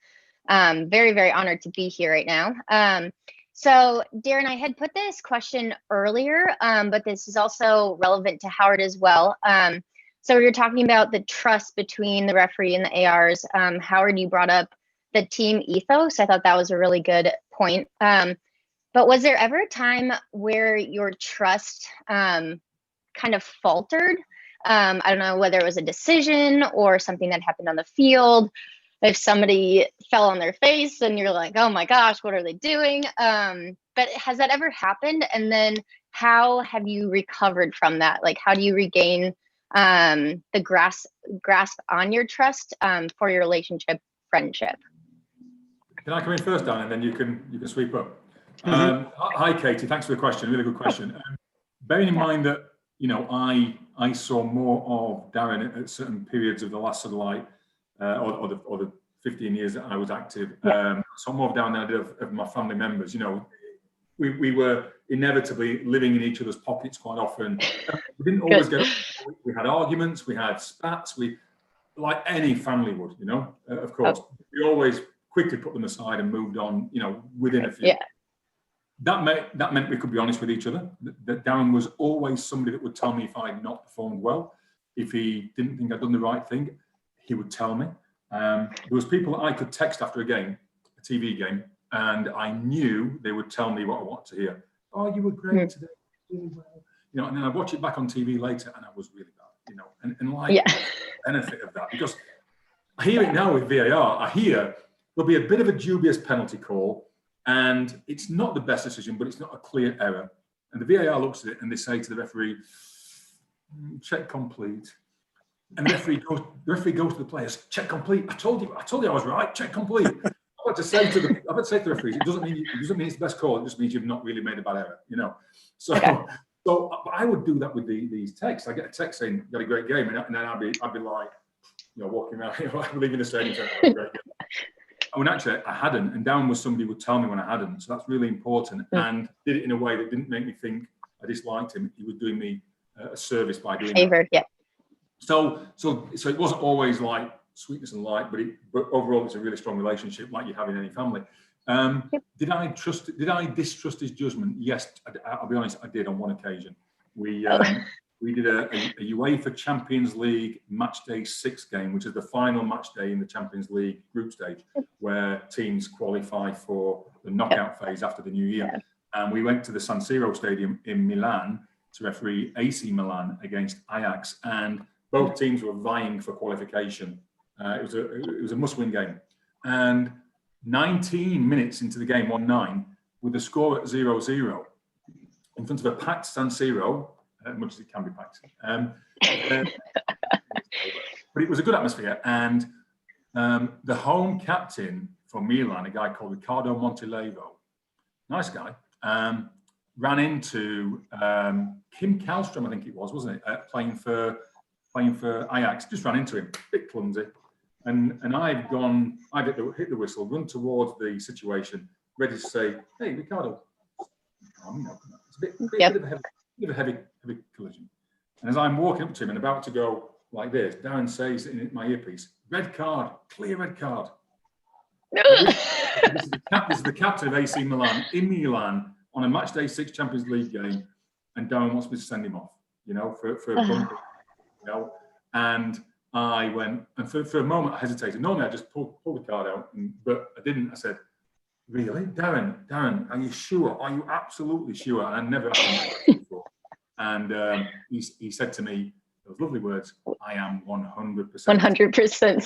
I'm very, very honored to be here right now. So Darren, I had put this question earlier, but this is also relevant to Howard as well. So we were talking about the trust between the referee and the ARs. Howard, you brought up the team ethos. I thought that was a really good point. But was there ever a time where your trust kind of faltered? I don't know whether it was a decision or something that happened on the field. If somebody fell on their face and you're like, oh my gosh, what are they doing? But has that ever happened? And then how have you recovered from that? Like, how do you regain the grasp on your trust for your relationship, friendship?
Can I come in first, Dan, and then you can sweep up? Hi, Katie. Thanks for the question. Really good question. Bearing in mind that I saw more of Darren at certain periods of the last sort of like or the 15 years that I was active. So more of Darren than I did of my family members. We were inevitably living in each other's pockets quite often. We didn't always get. We had arguments. We had spats. We, like any family would, of course. We always quickly put them aside and moved on. Within a few. Yeah. That meant we could be honest with each other. That Darren was always somebody that would tell me if I had not performed well, if he didn't think I'd done the right thing, he would tell me. There was people that I could text after a game, a TV game, and I knew they would tell me what I wanted to hear. Oh, you were great today, really well. And then I'd watch it back on TV later, and I was really bad. And like the benefit of that, because I hear it now with VAR. I hear there'll be a bit of a dubious penalty call, and it's not the best decision, but it's not a clear error. And the VAR looks at it and they say to the referee, check complete. And the referee goes to the players, check complete. I told you I was right, check complete. I've had to say to the referees, it doesn't mean it's the best call, it just means you've not really made a bad error, So but I would do that with these texts. I get a text saying, you had a great game, and then I'd be like, walking around, leaving the stadium saying, I had a great game. When actually I hadn't, and Darren was somebody who would tell me when I hadn't. So that's really important, and did it in a way that didn't make me think I disliked him. He was doing me a service by doing that. Yeah. So it wasn't always like sweetness and light, but overall it's a really strong relationship, like you have in any family. Did I distrust his judgment? Yes, I'll be honest, I did on one occasion. We did a UEFA Champions League match day 6 game, which is the final match day in the Champions League group stage, where teams qualify for the knockout phase after the new year. And we went to the San Siro Stadium in Milan to referee AC Milan against Ajax, and both teams were vying for qualification. It was a must-win game. And 19 minutes into the game, 1-9, with the score at 0-0, in front of a packed San Siro, much as it can be packed. But it was a good atmosphere. And the home captain for Milan, a guy called Riccardo Montelevo, nice guy, ran into Kim Kallstrom, I think it was, wasn't it? Playing for Ajax, just ran into him, a bit clumsy. And I've hit the whistle, run towards the situation, ready to say, hey, Riccardo, it's a bit of a heavy collision. And as I'm walking up to him and about to go like this, Darren says in my earpiece, red card, clear red card. This is the captain of AC Milan in Milan on a match day 6 Champions League game, and Darren wants me to send him off, you know, for a bumper, you know. And I went, and for a moment I hesitated. Normally I just pull the card out, but I didn't. I said, really? Darren, are you sure? Are you absolutely sure? And I never asked him before. And he said to me those lovely words, I am 100%.
100%.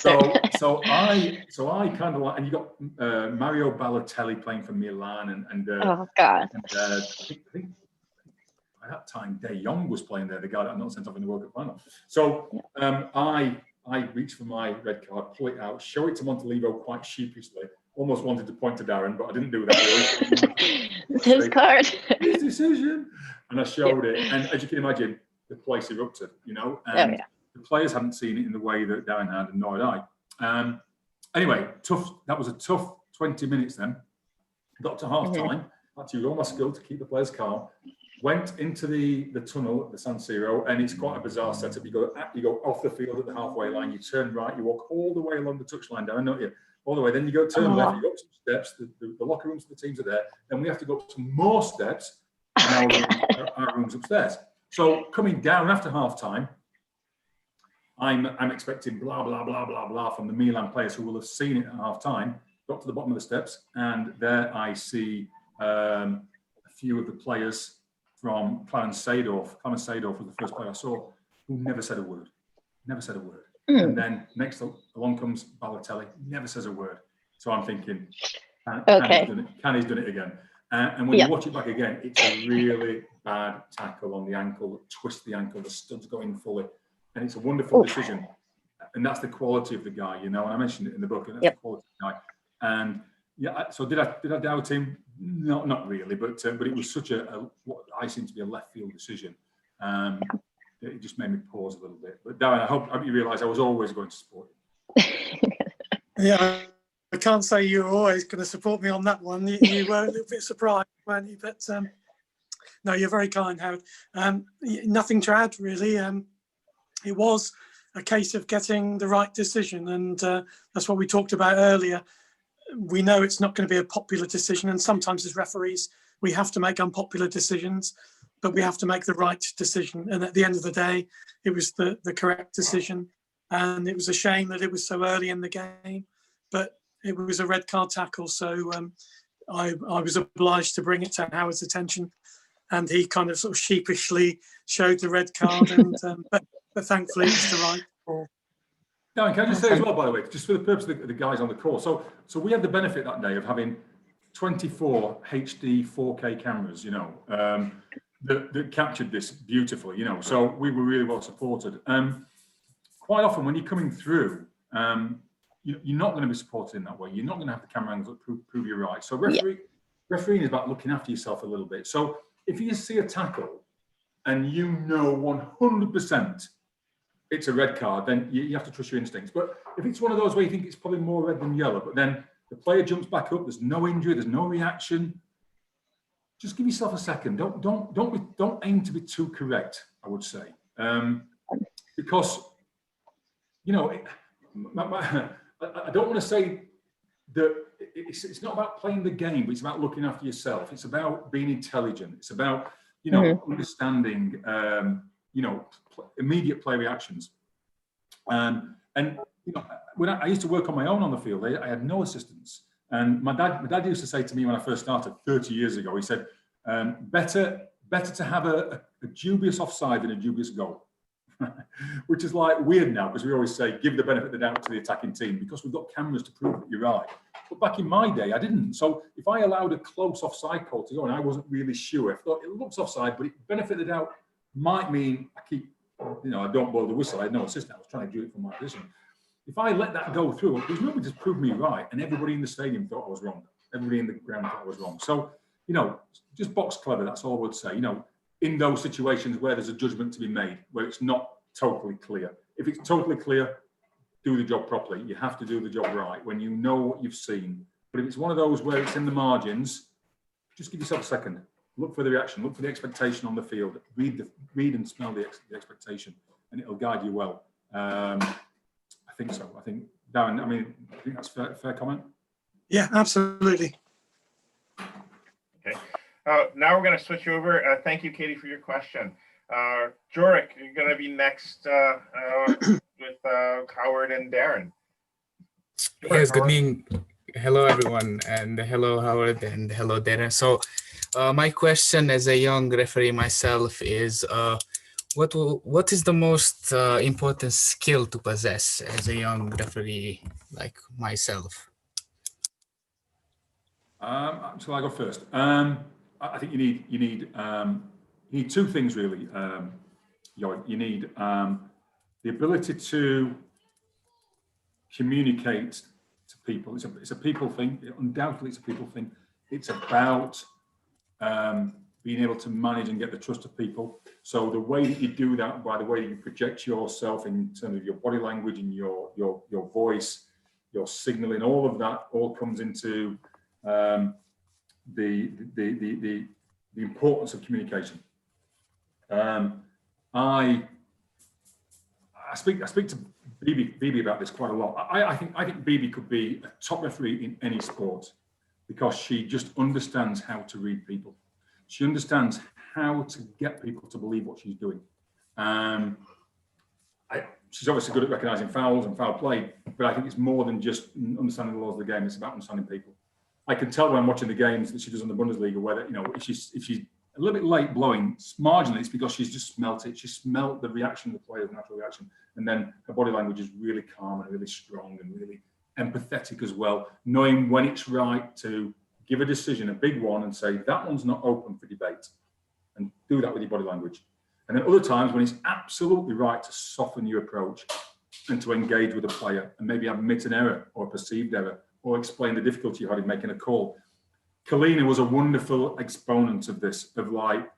So I kind of like, and you got Mario Balotelli playing for Milan, and
oh God.
And, I think at that time De Jong was playing there, the guy that I'm not sent off in the World Cup final. So I reached for my red card, pull it out, show it to Montalivo quite sheepishly. Almost wanted to point to Darren, but I didn't do that.
It's his card.
His decision. And I showed it, and as you can imagine, the place erupted, you know, and the players hadn't seen it in the way that Darren had, and nor had I. Anyway, tough. That was a tough 20 minutes then. Got to half time, had to use all my skill to keep the players calm. Went into the tunnel at the San Siro, and it's quite a bizarre setup. You go off the field at the halfway line, you turn right, you walk all the way along the touchline down, don't you? All the way, then you go turn left, you go up some steps, the locker rooms for the teams are there, then we have to go up some more steps, and our room's upstairs. So coming down after half time, I'm expecting blah, blah, blah, blah, blah from the Milan players who will have seen it at half time. Got to the bottom of the steps, and there I see a few of the players from Clarence Seedorf. Clarence Seedorf was the first player I saw who never said a word. And then next along comes Balotelli, never says a word. So I'm thinking, Canny's done it again. And when you watch it back again, it's a really bad tackle on the ankle, twist the ankle, the stud's going fully. And it's a wonderful decision. And that's the quality of the guy, you know, and I mentioned it in the book, and that's the quality of the guy. And so did I doubt him? No, not really, but it was such what I seem to be a left field decision. It just made me pause a little bit. But Darren, I hope you realise I was always going to support you.
Yeah, I can't say you were always going to support me on that one. You were a little bit surprised, weren't you? But no, you're very kind, Howard. Nothing to add, really. It was a case of getting the right decision, and that's what we talked about earlier. We know it's not going to be a popular decision, and sometimes as referees, we have to make unpopular decisions, but we have to make the right decision. And at the end of the day, it was the correct decision. And it was a shame that it was so early in the game, but it was a red card tackle. So I was obliged to bring it to Howard's attention, and he kind of sort of sheepishly showed the red card. And but thankfully, it's the right call.
Darren, can I just say as well, by the way, just for the purpose of the guys on the call, so we had the benefit that day of having 24 HD 4K cameras, you know, that captured this beautifully, you know, so we were really well supported. Quite often when you're coming through, you're not going to be supported in that way. You're not going to have the camera angles that prove you're right. So refereeing is about looking after yourself a little bit. So if you see a tackle and you know 100% it's a red card, then you have to trust your instincts. But if it's one of those where you think it's probably more red than yellow, but then the player jumps back up, there's no injury, there's no reaction, just give yourself a second. Don't aim to be too correct, I would say, because you know I don't want to say that it's not about playing the game, but it's about looking after yourself. It's about being intelligent. It's about understanding immediate play reactions. And you know, when I used to work on my own on the field, I had no assistance. And my dad used to say to me when I first started 30 years ago, he said, better to have a dubious offside than a dubious goal. Which is like weird now, because we always say give the benefit of the doubt to the attacking team because we've got cameras to prove that you're right. But back in my day, I didn't. So if I allowed a close offside call to go and I wasn't really sure, I thought it looks offside, but benefit of the doubt might mean I don't blow the whistle. I had no assistant. I was trying to do it from my position. If I let that go through, there's nobody to prove me right, and everybody in the stadium thought I was wrong. Everybody in the ground thought I was wrong. So, you know, just box clever. That's all I would say. You know, in those situations where there's a judgment to be made, where it's not totally clear. If it's totally clear, do the job properly. You have to do the job right when you know what you've seen. But if it's one of those where it's in the margins, just give yourself a second. Look for the reaction. Look for the expectation on the field. Read and smell the expectation, and it'll guide you well. I think so. I think, Darren, I think that's fair comment.
Yeah, absolutely.
Okay. Now we're going to switch over. Thank you, Katie, for your question. Jorik, you're going to be next with Howard and Darren.
Yes, good evening. Hello, everyone, and hello, Howard, and hello, Darren. So my question as a young referee myself is, what is the most important skill to possess as a young referee like myself?
Shall I go first? I think you need two things really. You need the ability to communicate to people. It's a people thing. Undoubtedly, it's a people thing. It's about being able to manage and get the trust of people. So the way that you do that, by the way you project yourself in terms of your body language and your voice, your signaling, all of that all comes into the importance of communication. I speak to BB about this quite a lot. I think BB could be a top referee in any sport because she just understands how to read people. She understands how to get people to believe what she's doing. She's obviously good at recognizing fouls and foul play, but I think it's more than just understanding the laws of the game. It's about understanding people. I can tell when I'm watching the games that she does in the Bundesliga, whether, you know, if she's a little bit late blowing, marginally, it's because she's just smelt it. She smelt the reaction of the player's natural reaction. And then her body language is really calm and really strong and really empathetic as well, knowing when it's right to give a decision, a big one, and say, that one's not open for debate. And do that with your body language. And then other times when it's absolutely right to soften your approach and to engage with a player and maybe admit an error or a perceived error or explain the difficulty you had in making a call. Kalina was a wonderful exponent of this, of like,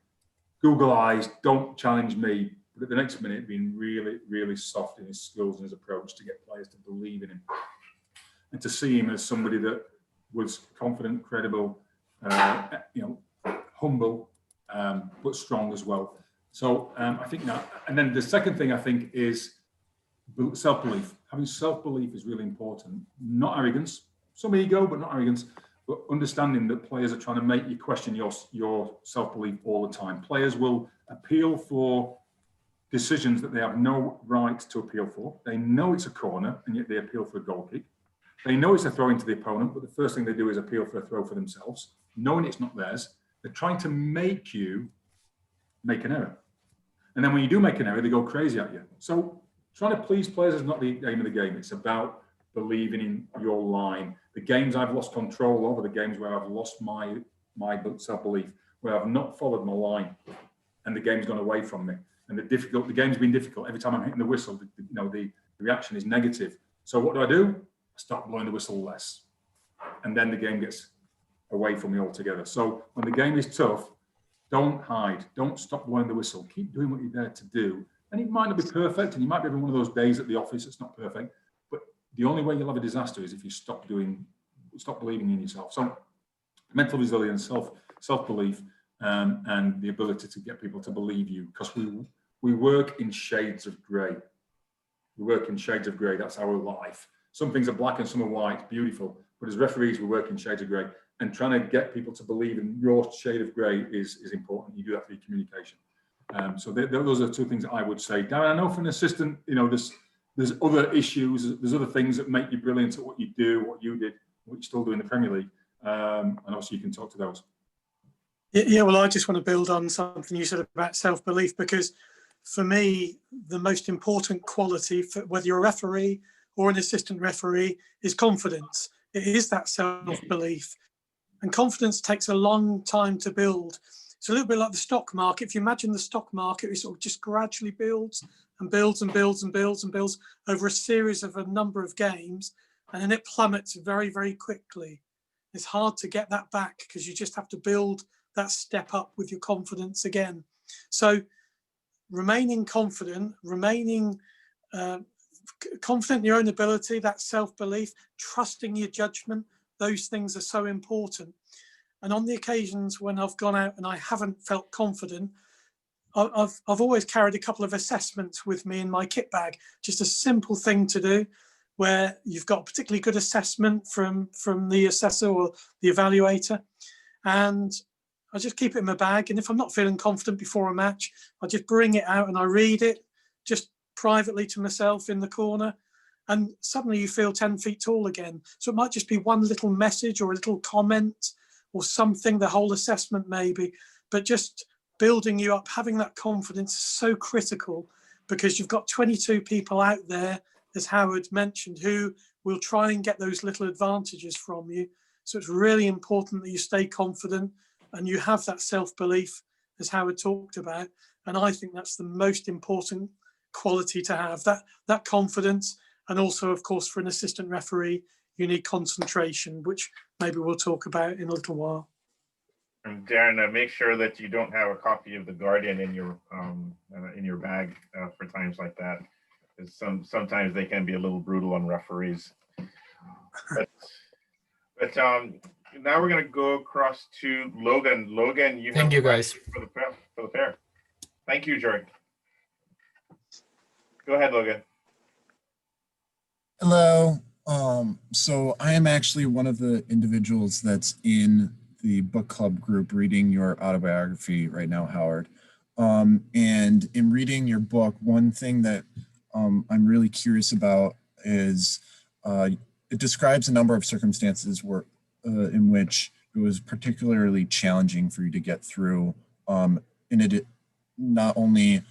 Google eyes, don't challenge me. But at the next minute, being really, really soft in his skills and his approach to get players to believe in him. And to see him as somebody that was confident, credible, humble, but strong as well. So I think that, and then the second thing I think is self-belief. Having self-belief is really important. Not arrogance, some ego, but not arrogance. But understanding that players are trying to make you question your self-belief all the time. Players will appeal for decisions that they have no right to appeal for. They know it's a corner, and yet they appeal for a goal kick. They know it's a throw into the opponent, but the first thing they do is appeal for a throw for themselves, knowing it's not theirs. They're trying to make you make an error. And then when you do make an error, they go crazy at you. So trying to please players is not the aim of the game. It's about believing in your line. The games I've lost control over, the games where I've lost my self-belief, where I've not followed my line and the game's gone away from me. And the game's been difficult. Every time I'm hitting the whistle, the reaction is negative. So what do? I start blowing the whistle less. And then the game gets away from me altogether. So when the game is tough, don't hide. Don't stop blowing the whistle. Keep doing what you're there to do. And it might not be perfect, and you might be having one of those days at the office that's not perfect. But the only way you'll have a disaster is if you stop believing in yourself. So mental resilience, self-belief, and the ability to get people to believe you, because we work in shades of grey. We work in shades of grey. That's our life. Some things are black and some are white. Beautiful. But as referees, we work in shades of grey. And trying to get people to believe in your shade of grey is important. You do that through your communication. So those are two things that I would say. Darren, I know for an assistant, there's other issues, there's other things that make you brilliant at what you do, what you did, what you still do in the Premier League. And obviously you can talk to those.
Yeah, well, I just want to build on something you said about self-belief, because for me, the most important quality, for whether you're a referee or an assistant referee, is confidence. It is that self-belief. And confidence takes a long time to build. It's a little bit like the stock market. If you imagine the stock market, it sort of just gradually builds and builds and builds and builds and builds over a series of a number of games, and then it plummets very, very quickly. It's hard to get that back because you just have to build that step up with your confidence again. So remaining confident, confident in your own ability, that self-belief, trusting your judgment, those things are so important. And on the occasions when I've gone out and I haven't felt confident, I've always carried a couple of assessments with me in my kit bag, just a simple thing to do, where you've got a particularly good assessment from the assessor or the evaluator, and I just keep it in my bag. And if I'm not feeling confident before a match, I just bring it out and I read it just privately to myself in the corner. And suddenly you feel 10 feet tall again. So it might just be one little message or a little comment or something, the whole assessment maybe, but just building you up, having that confidence is so critical, because you've got 22 people out there, as Howard mentioned, who will try and get those little advantages from you. So it's really important that you stay confident and you have that self-belief, as Howard talked about. And I think that's the most important quality to have, that confidence. And also, of course, for an assistant referee, you need concentration, which maybe we'll talk about in a little while.
And Darren, make sure that you don't have a copy of The Guardian in your bag for times like that. Sometimes they can be a little brutal on referees. But now we're going to go across to Logan. Logan, you
Thank you, guys.
For the pair. Thank you, George. Go ahead, Logan.
Hello. So I am actually one of the individuals that's in the book club group reading your autobiography right now, Howard. And in reading your book, one thing that I'm really curious about is it describes a number of circumstances where in which it was particularly challenging for you to get through. And it not only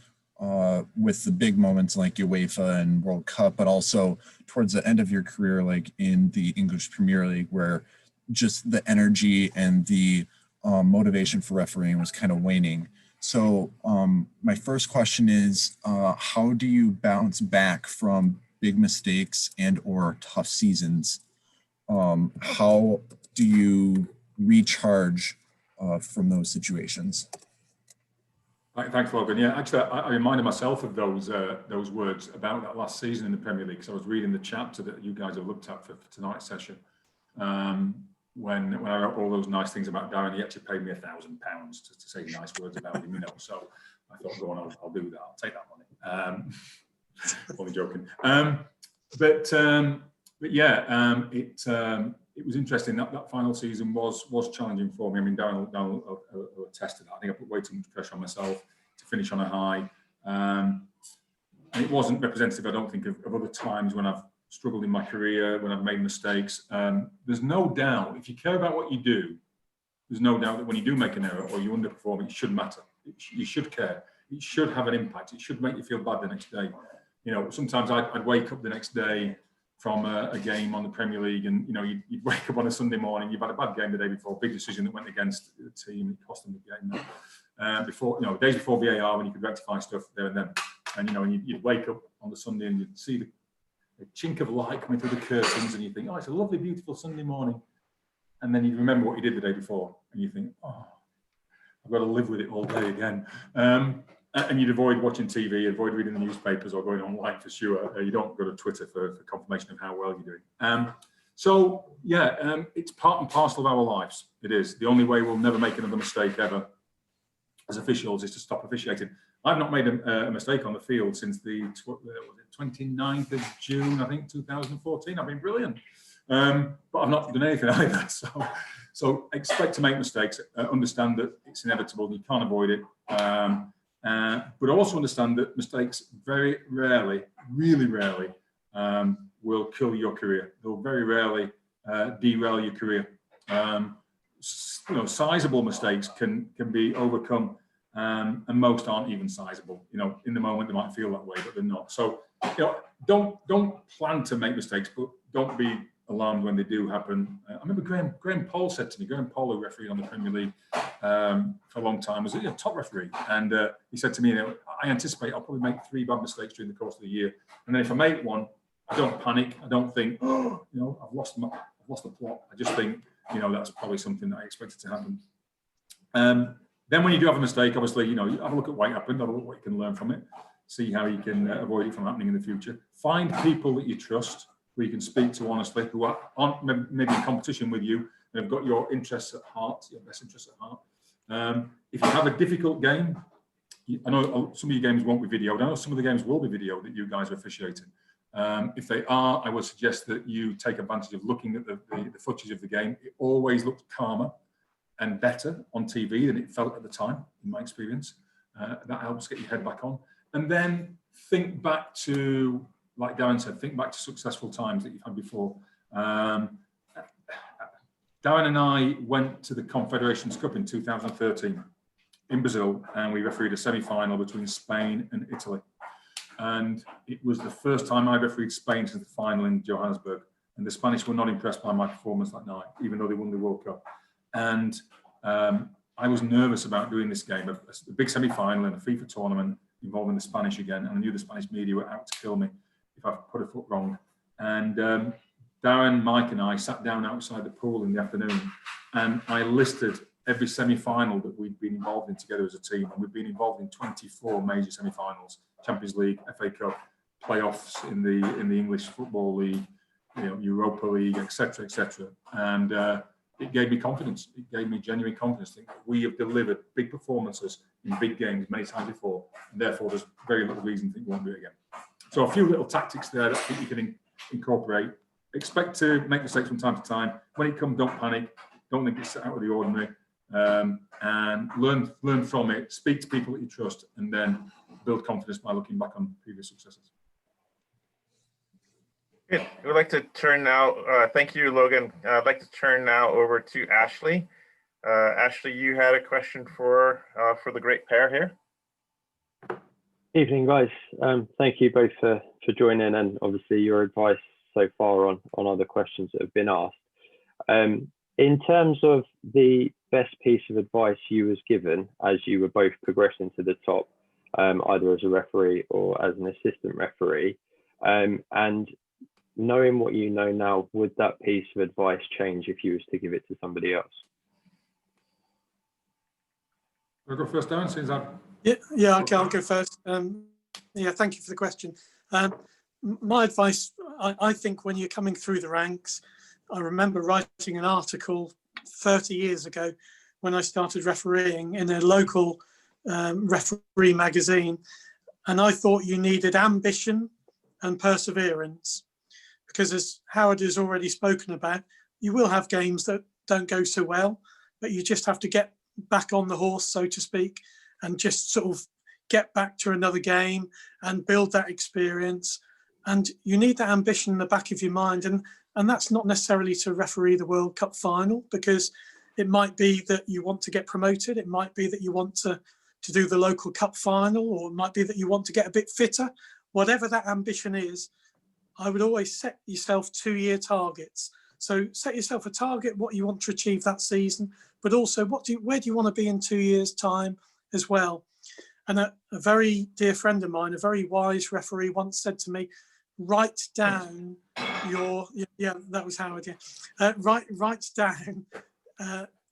with the big moments like UEFA and World Cup, but also towards the end of your career, like in the English Premier League, where just the energy and the motivation for refereeing was kind of waning. So my first question is, how do you bounce back from big mistakes and or tough seasons? How do you recharge from those situations?
Thanks, Logan. Yeah, actually, I reminded myself of those words about that last season in the Premier League. So I was reading the chapter that you guys have looked at for tonight's session. When I wrote all those nice things about Darren, he actually paid me £1,000 to say nice words about him, you know. So I thought, go on, I'll do that. I'll take that money. Only joking. But yeah, it was interesting. That final season was challenging for me. I mean, Darren will attest to that. I think I put way too much pressure on myself to finish on a high. And it wasn't representative, I don't think, of other times when I've struggled in my career, when I've made mistakes. There's no doubt, if you care about what you do, there's no doubt that when you do make an error or you underperform, it should matter. You should care. It should have an impact. It should make you feel bad the next day. You know, sometimes I'd wake up the next day from a game on the Premier League, and you know, you'd wake up on a Sunday morning, you've had a bad game the day before, big decision that went against the team, it cost them the game. Before, you know, days before VAR, when you could rectify stuff there and then, and you know, and you'd wake up on the Sunday and you'd see the chink of light coming through the curtains, and you think, oh, it's a lovely, beautiful Sunday morning, and then you remember what you did the day before, and you think, oh, I've got to live with it all day again. And you'd avoid watching TV, avoid reading the newspapers or going online for sure. You don't go to Twitter for confirmation of how well you're doing. So yeah, it's part and parcel of our lives. It is. The only way we'll never make another mistake ever as officials is to stop officiating. I've not made a mistake on the field since the 29th of June, I think, 2014. I've been brilliant. But I've not done anything either. So expect to make mistakes. Understand that it's inevitable. You can't avoid it. But also understand that mistakes very rarely, really rarely, will kill your career. They'll very rarely derail your career. You know, sizable mistakes can be overcome, and most aren't even sizable. You know, in the moment they might feel that way, but they're not. So, you know, don't plan to make mistakes, but don't be alarmed when they do happen. I remember Graham Paul said to me, Graham Paul, who refereed on the Premier League for a long time, was a top referee. And he said to me, you know, I anticipate I'll probably make 3 bad mistakes during the course of the year. And then if I make one, I don't panic. I don't think, oh, you know, I've lost the plot. I just think, you know, that's probably something that I expected to happen. Then when you do have a mistake, obviously, you know, you have a look at why it happened, have a look at what you can learn from it, see how you can avoid it from happening in the future. Find people that you trust, who you can speak to honestly, who aren't maybe in competition with you and have got your interests at heart, your best interests at heart. If you have a difficult game, I know some of your games won't be videoed. I know some of the games will be videoed that you guys are officiating. If they are, I would suggest that you take advantage of looking at the footage of the game. It always looks calmer and better on TV than it felt at the time, in my experience. That helps get your head back on. And then think back to, like Darren said, think back to successful times that you've had before. Darren and I went to the Confederations Cup in 2013 in Brazil, and we refereed a semi-final between Spain and Italy. And it was the first time I refereed Spain since the final in Johannesburg. And the Spanish were not impressed by my performance that night, even though they won the World Cup. And I was nervous about doing this game, a big semi-final in a FIFA tournament involving the Spanish again. And I knew the Spanish media were out to kill me if I put a foot wrong. And Darren, Mike and I sat down outside the pool in the afternoon, and I listed every semi-final that we'd been involved in together as a team. And we've been involved in 24 major semi-finals, Champions League, FA Cup, playoffs in the English Football League, Europa League, etc., etc. And it gave me confidence. It gave me genuine confidence. I think we have delivered big performances in big games many times before, and therefore there's very little reason to think we won't do it again. So a few little tactics there that I think you can incorporate. Expect to make mistakes from time to time. When it comes, don't panic. Don't think it's out of the ordinary. And learn from it. Speak to people that you trust, and then build confidence by looking back on previous successes.
Good. We'd like to turn now, thank you, Logan. I'd like to turn now over to Ashley. Ashley, you had a question for the great pair here.
Evening, guys. Thank you both for joining, and obviously your advice so far on other questions that have been asked. In terms of the best piece of advice you was given as you were both progressing to the top, either as a referee or as an assistant referee, and knowing what you know now, would that piece of advice change if you was to give it to somebody else?
I'll go first, Darren, since I've...
Yeah, okay, I'll go first. Yeah, thank you for the question. My advice, I think when you're coming through the ranks, I remember writing an article 30 years ago when I started refereeing in a local referee magazine, and I thought you needed ambition and perseverance, because as Howard has already spoken about, you will have games that don't go so well, but you just have to get back on the horse, so to speak, and just sort of get back to another game and build that experience. And you need that ambition in the back of your mind. And that's not necessarily to referee the World Cup final, because it might be that you want to get promoted. It might be that you want to do the local cup final, or it might be that you want to get a bit fitter. Whatever that ambition is, I would always set yourself 2-year targets. So set yourself a target, what you want to achieve that season, but also where do you want to be in 2 years' time as well. And a very dear friend of mine, a very wise referee, once said to me, write down that was Howard, yeah. Write down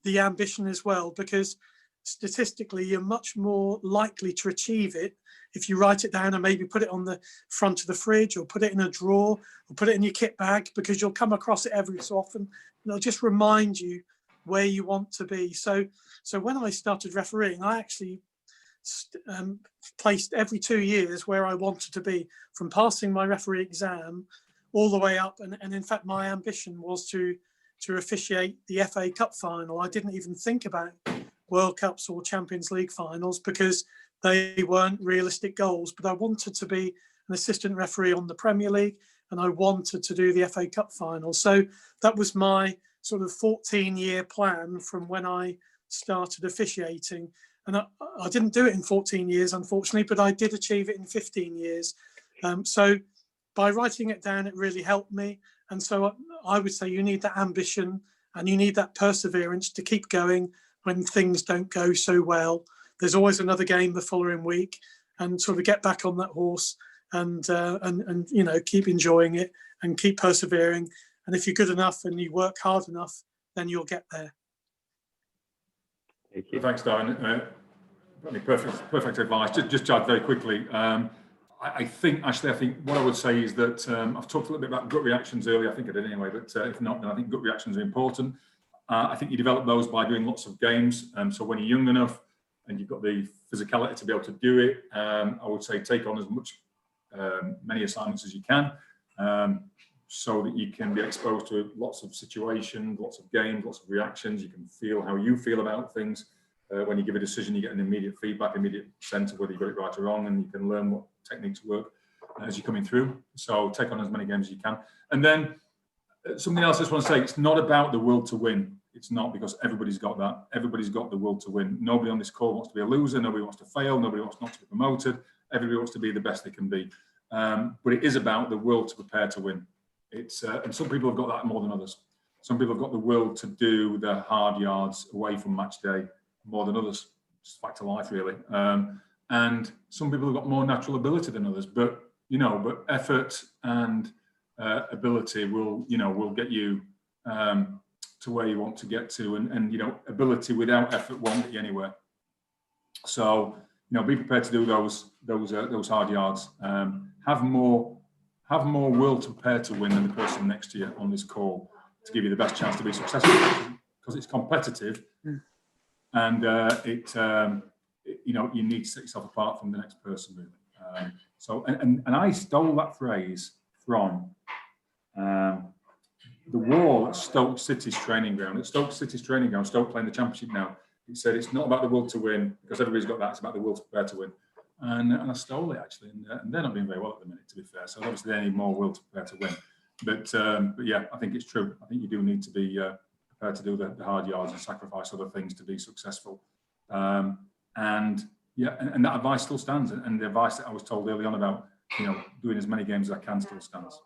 the ambition as well, because statistically you're much more likely to achieve it if you write it down and maybe put it on the front of the fridge, or put it in a drawer, or put it in your kit bag, because you'll come across it every so often. And it'll just remind you where you want to be. So when I started refereeing, I actually placed every 2 years where I wanted to be, from passing my referee exam all the way up. And in fact, my ambition was to officiate the FA Cup final. I didn't even think about World Cups or Champions League finals, because they weren't realistic goals. But I wanted to be an assistant referee on the Premier League, and I wanted to do the FA Cup final. So that was my sort of 14-year plan from when I started officiating. And I didn't do it in 14 years, unfortunately, but I did achieve it in 15 years. So by writing it down, it really helped me. And so I would say you need that ambition and you need that perseverance to keep going when things don't go so well. There's always another game the following week, and sort of get back on that horse and keep enjoying it and keep persevering. And if you're good enough and you work hard enough, then you'll get there.
Thank you.
Thanks, Darren. Perfect advice. Just to add very quickly, I think what I would say is that I've talked a little bit about gut reactions earlier. I think I did anyway, but if not, then I think gut reactions are important. I think you develop those by doing lots of games. So when you're young enough and you've got the physicality to be able to do it, I would say take on as many assignments as you can. so that you can be exposed to lots of situations, lots of games, lots of reactions. You can feel how you feel about things. When you give a decision, you get an immediate feedback, immediate sense of whether you got it right or wrong, and you can learn what techniques work as you're coming through. So take on as many games as you can. And then something else I just want to say, it's not about the will to win. It's not, because everybody's got that. Everybody's got the will to win. Nobody on this call wants to be a loser. Nobody wants to fail. Nobody wants not to be promoted. Everybody wants to be the best they can be. But it is about the will to prepare to win. It's and some people have got that more than others. Some people have got the will to do the hard yards away from match day more than others. It's fact of life, really. And some people have got more natural ability than others. But but effort and ability will get you to where you want to get to, and ability without effort won't get you anywhere. So be prepared to do those hard yards. Have more will to prepare to win than the person next to you on this call, to give you the best chance to be successful, because it's competitive. And you need to set yourself apart from the next person, really. And I stole that phrase from the wall at Stoke City's training ground. At Stoke City's training ground, Stoke playing the Championship now. It said it's not about the will to win, because everybody's got that. It's about the will to prepare to win. And I stole it, actually. And they're not doing very well at the minute, to be fair. So obviously they need more will to prepare to win. But yeah, I think it's true. I think you do need to be prepared to do the hard yards and sacrifice other things to be successful. And that advice still stands. And the advice that I was told early on about, doing as many games as I can still stands.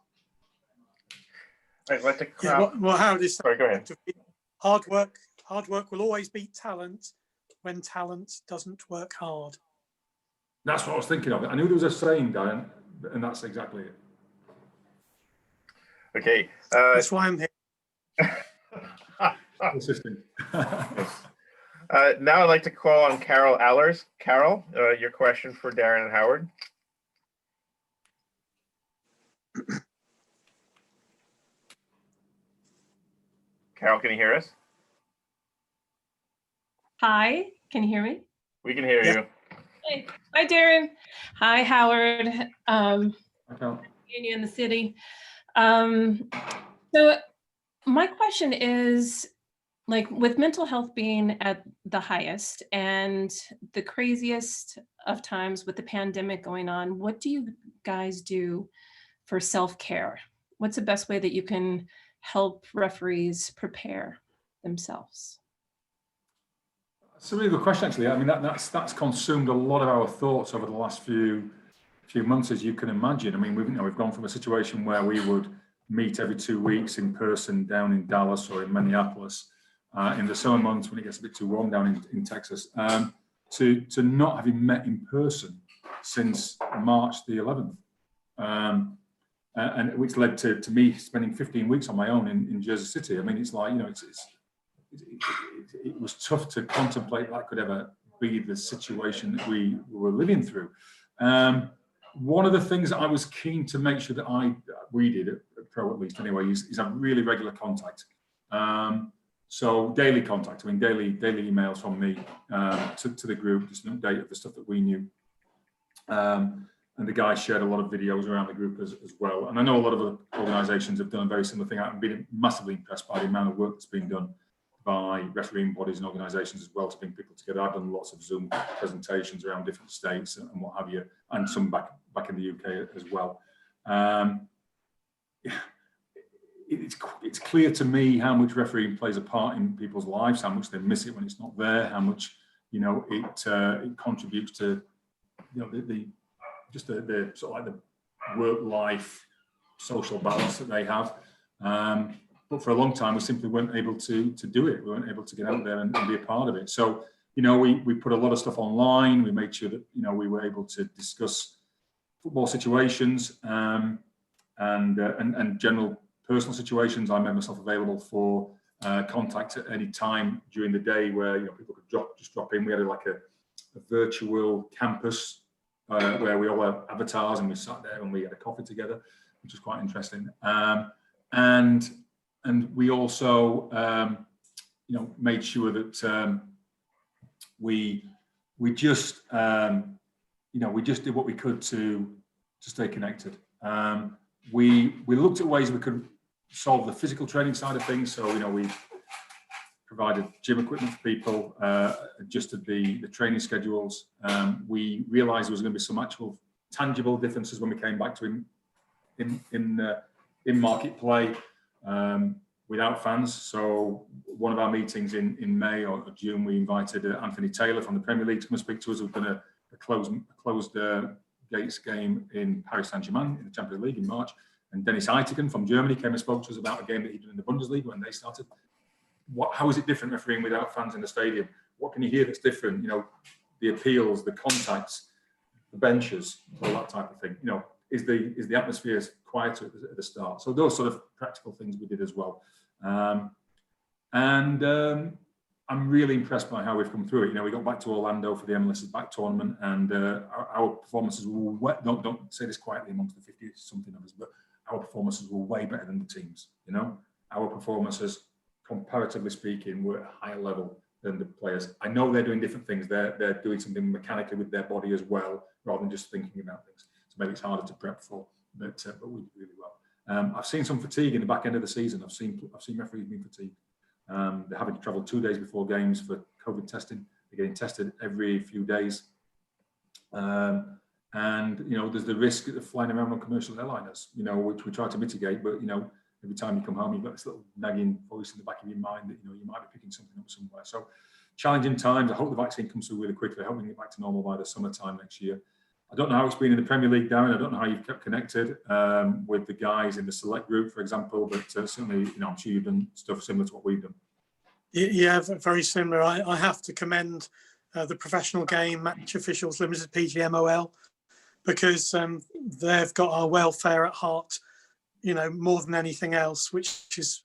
Right, let's
well, Howard is
sorry, go ahead.
Hard work will always beat talent when talent doesn't work hard.
That's what I was thinking of. I knew there was a saying, Darren, and that's exactly it.
Okay.
That's why I'm here.
Assisting.
Now I'd like to call on Carol Allers. Carol, your question for Darren and Howard. Carol, can you hear us?
Hi, can you hear me?
We can hear you.
Hey. Hi, Darren. Hi, Howard. You in the city. So my question is, like, with mental health being at the highest and the craziest of times with the pandemic going on, what do you guys do for self-care? What's the best way that you can help referees prepare themselves?
It's a really good question, actually. I mean, that's consumed a lot of our thoughts over the last few months, as you can imagine. I mean, we've gone from a situation where we would meet every 2 weeks in person down in Dallas or in Minneapolis in the summer months when it gets a bit too warm down in Texas, to not having met in person since March the 11th, and which led to me spending 15 weeks on my own in Jersey City. I mean, it's like, it was tough to contemplate that could ever be the situation that we were living through. One of the things that I was keen to make sure that we did at Pro, at least anyway, is have really regular contact. So daily contact, I mean, daily emails from me to the group, just an update of the stuff that we knew. And the guys shared a lot of videos around the group as well. And I know a lot of other organisations have done a very similar thing. I've been massively impressed by the amount of work that's been done by refereeing bodies and organisations as well to bring people together. I've done lots of Zoom presentations around different states and what have you, and some back in the UK as well. It's clear to me how much refereeing plays a part in people's lives, how much they miss it when it's not there, how much it contributes to the sort of like the work-life social balance that they have. But for a long time, we simply weren't able to do it. We weren't able to get out there and be a part of it. So, we put a lot of stuff online. We made sure that, we were able to discuss football situations and general personal situations. I made myself available for contact at any time during the day where, people could just drop in. We had a virtual campus where we all had avatars and we sat there and we had a coffee together, which was quite interesting. And we also, made sure that we just did what we could to stay connected. we looked at ways we could solve the physical training side of things. So, we provided gym equipment for people, adjusted the training schedules. We realized there was going to be some actual tangible differences when we came back to in market play without fans. So one of our meetings in May or June, we invited Anthony Taylor from the Premier League to come and speak to us. We've done a closed gates game in Paris Saint-Germain in the Champions League in March. And Dennis Eitigen from Germany came and spoke to us about a game that he'd done in the Bundesliga when they started. How is it different refereeing without fans in the stadium? What can you hear that's different? The appeals, the contacts, the benches, all that type of thing. Is the atmosphere quieter at the start? So those sort of practical things we did as well. I'm really impressed by how we've come through it. We got back to Orlando for the MLS's back tournament, and our performances were don't say this quietly amongst the 50-something of us, but our performances were way better than the teams. Our performances, comparatively speaking, were at a higher level than the players. I know they're doing different things. They're doing something mechanically with their body as well, rather than just thinking about things. So maybe it's harder to prep for, but we did really well. I've seen some fatigue in the back end of the season. I've seen referees being fatigued. They're having to travel 2 days before games for COVID testing. They're getting tested every few days. There's the risk of flying around on commercial airliners, which we try to mitigate, but every time you come home, you've got this little nagging voice in the back of your mind that you might be picking something up somewhere. So challenging times. I hope the vaccine comes through really quickly. I hope we can get back to normal by the summertime next year. I don't know how it's been in the Premier League, Darren. I don't know how you've kept connected with the guys in the select group, for example, but certainly, I'm sure you've done stuff similar to what we've done.
Yeah, very similar. I have to commend the professional game Match Officials Limited, PGMOL, because they've got our welfare at heart, more than anything else, which is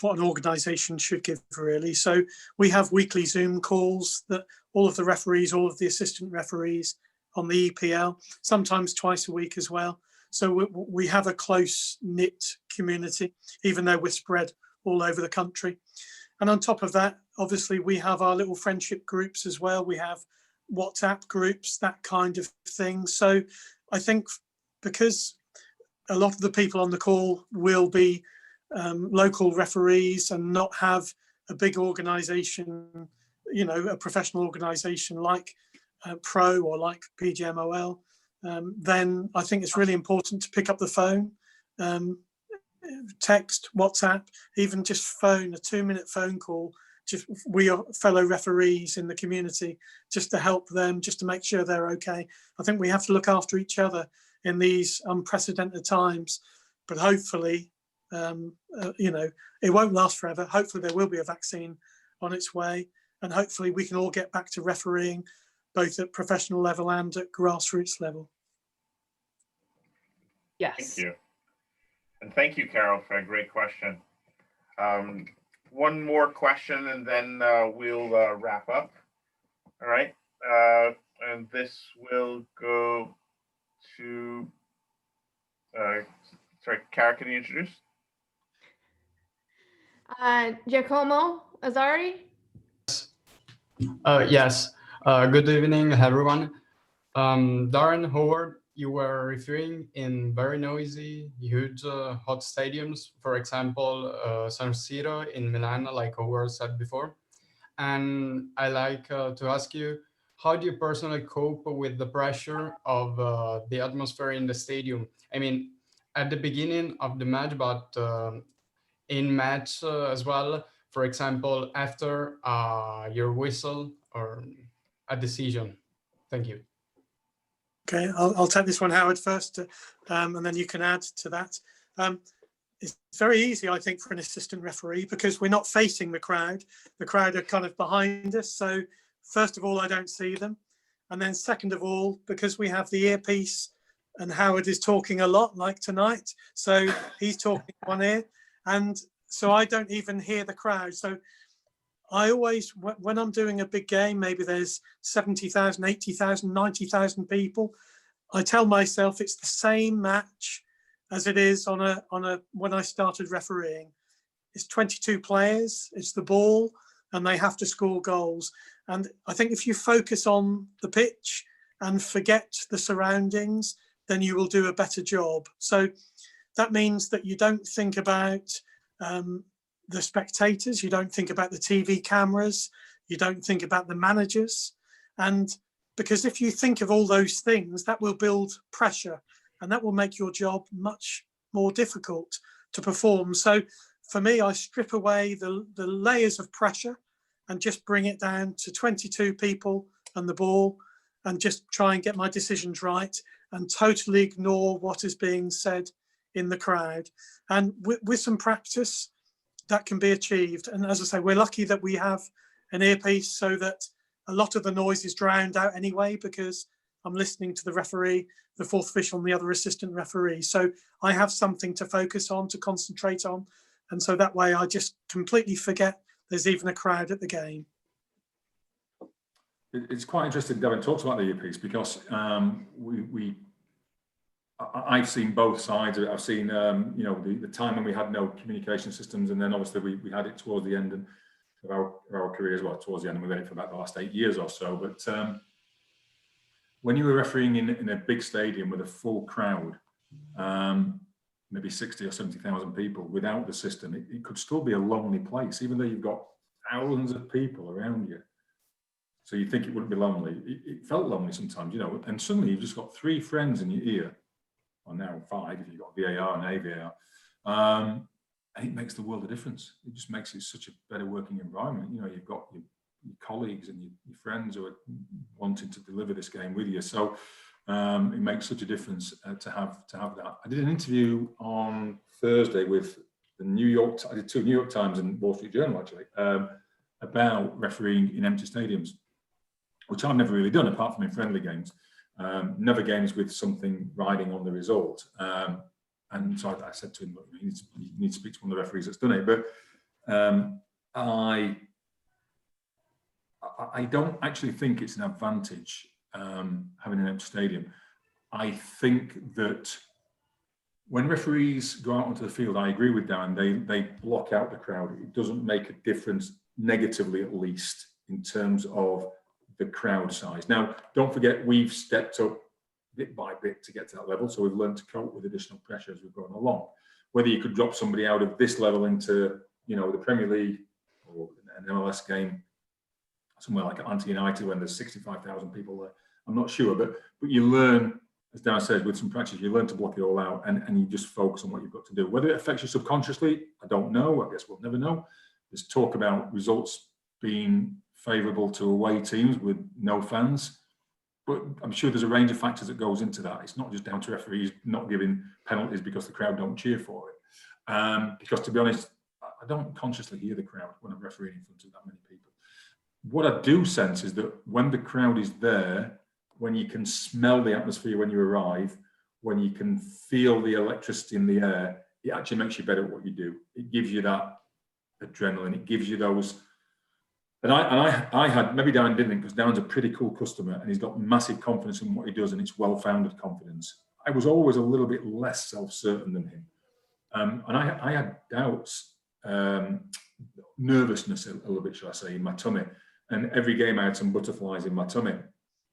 what an organisation should give, really. So we have weekly Zoom calls that all of the referees, all of the assistant referees on the EPL, sometimes twice a week as well. So we have a close-knit community, even though we're spread all over the country. And on top of that, obviously, we have our little friendship groups as well. We have WhatsApp groups, that kind of thing. So I think because a lot of the people on the call will be local referees and not have a big organisation, a professional organisation like Pro or like PGMOL, then I think it's really important to pick up the phone, text, WhatsApp, even just phone, a 2-minute phone call. Just we are fellow referees in the community, just to help them, just to make sure they're okay. I think we have to look after each other in these unprecedented times, but hopefully, it won't last forever. Hopefully there will be a vaccine on its way, and hopefully we can all get back to refereeing, both at professional level and at grassroots level.
Yes.
Thank you. And thank you, Carol, for a great question. One more question and then we'll wrap up. All right. And this will go to, sorry, Cara, can you introduce?
Giacomo Azzari?
Yes. Good evening, everyone. Darren, Howard, you were referring in very noisy, huge, hot stadiums, for example, San Siro in Milan, like Howard said before. And I like to ask you, how do you personally cope with the pressure of the atmosphere in the stadium? I mean, at the beginning of the match, but in match as well, for example, after your whistle or a decision. Thank you.
Okay, I'll take this one, Howard, first, and then you can add to that. It's very easy, I think, for an assistant referee because we're not facing the crowd. The crowd are kind of behind us. So first of all, I don't see them. And then second of all, because we have the earpiece and Howard is talking a lot like tonight. So he's talking in one ear. And so I don't even hear the crowd. So I always, when I'm doing a big game, maybe there's 70,000, 80,000, 90,000 people, I tell myself it's the same match as it is when I started refereeing. It's 22 players, it's the ball, and they have to score goals. And I think if you focus on the pitch and forget the surroundings, then you will do a better job. So that means that you don't think about the spectators, you don't think about the TV cameras, you don't think about the managers. And because if you think of all those things, that will build pressure and that will make your job much more difficult to perform. So for me, I strip away the layers of pressure and just bring it down to 22 people and the ball, and just try and get my decisions right and totally ignore what is being said in the crowd. And with some practice, that can be achieved. And as I say, we're lucky that we have an earpiece so that a lot of the noise is drowned out anyway, because I'm listening to the referee, the fourth official and the other assistant referee. So I have something to focus on, to concentrate on. And so that way I just completely forget there's even a crowd at the game.
It's quite interesting Devin talks about the earpiece, because I've seen both sides of it. I've seen you know, the time when we had no communication systems, and then obviously we had it towards the end of our career as well, towards the end, and we've had it for about the last 8 years or so. But when you were refereeing in a big stadium with a full crowd, maybe 60 or 70,000 people, without the system, it could still be a lonely place, even though you've got thousands of people around you. So you think it wouldn't be lonely. It felt lonely sometimes, you know, and suddenly you've just got 3 friends in your ear, or now 5 if you've got VAR and AVAR, and it makes the world a difference. It just makes it such a better working environment. You know, you've got your colleagues and your friends who are wanting to deliver this game with you. So it makes such a difference to have that. I did an interview on Thursday with the I did 2 New York Times and Wall Street Journal actually, about refereeing in empty stadiums, which I've never really done apart from in friendly games. Never games with something riding on the result. And so I said to him, look, you need to speak to one of the referees that's done it. But I don't actually think it's an advantage having an empty stadium. I think that when referees go out onto the field, I agree with Dan, they block out the crowd. It doesn't make a difference, negatively at least, in terms of the crowd size. Now, don't forget, we've stepped up bit by bit to get to that level, so we've learned to cope with additional pressure as we've gone along. Whether you could drop somebody out of this level into, you know, the Premier League or an MLS game, somewhere like Atlanta United when there's 65,000 people there, I'm not sure, but you learn, as Dan says, with some practice, you learn to block it all out, and you just focus on what you've got to do. Whether it affects you subconsciously, I don't know. I guess we'll never know. There's talk about results being favourable to away teams with no fans, but I'm sure there's a range of factors that goes into that. It's not just down to referees not giving penalties because the crowd don't cheer for it. Because to be honest, I don't consciously hear the crowd when I'm refereeing in front of that many people. What I do sense is that when the crowd is there, when you can smell the atmosphere when you arrive, when you can feel the electricity in the air, it actually makes you better at what you do. It gives you that adrenaline. It gives you those. And I had, maybe Darren didn't, because Darren's a pretty cool customer and he's got massive confidence in what he does, and it's well-founded confidence. I was always a little bit less self-certain than him. And I had doubts, nervousness a little bit, shall I say, in my tummy. And every game I had some butterflies in my tummy.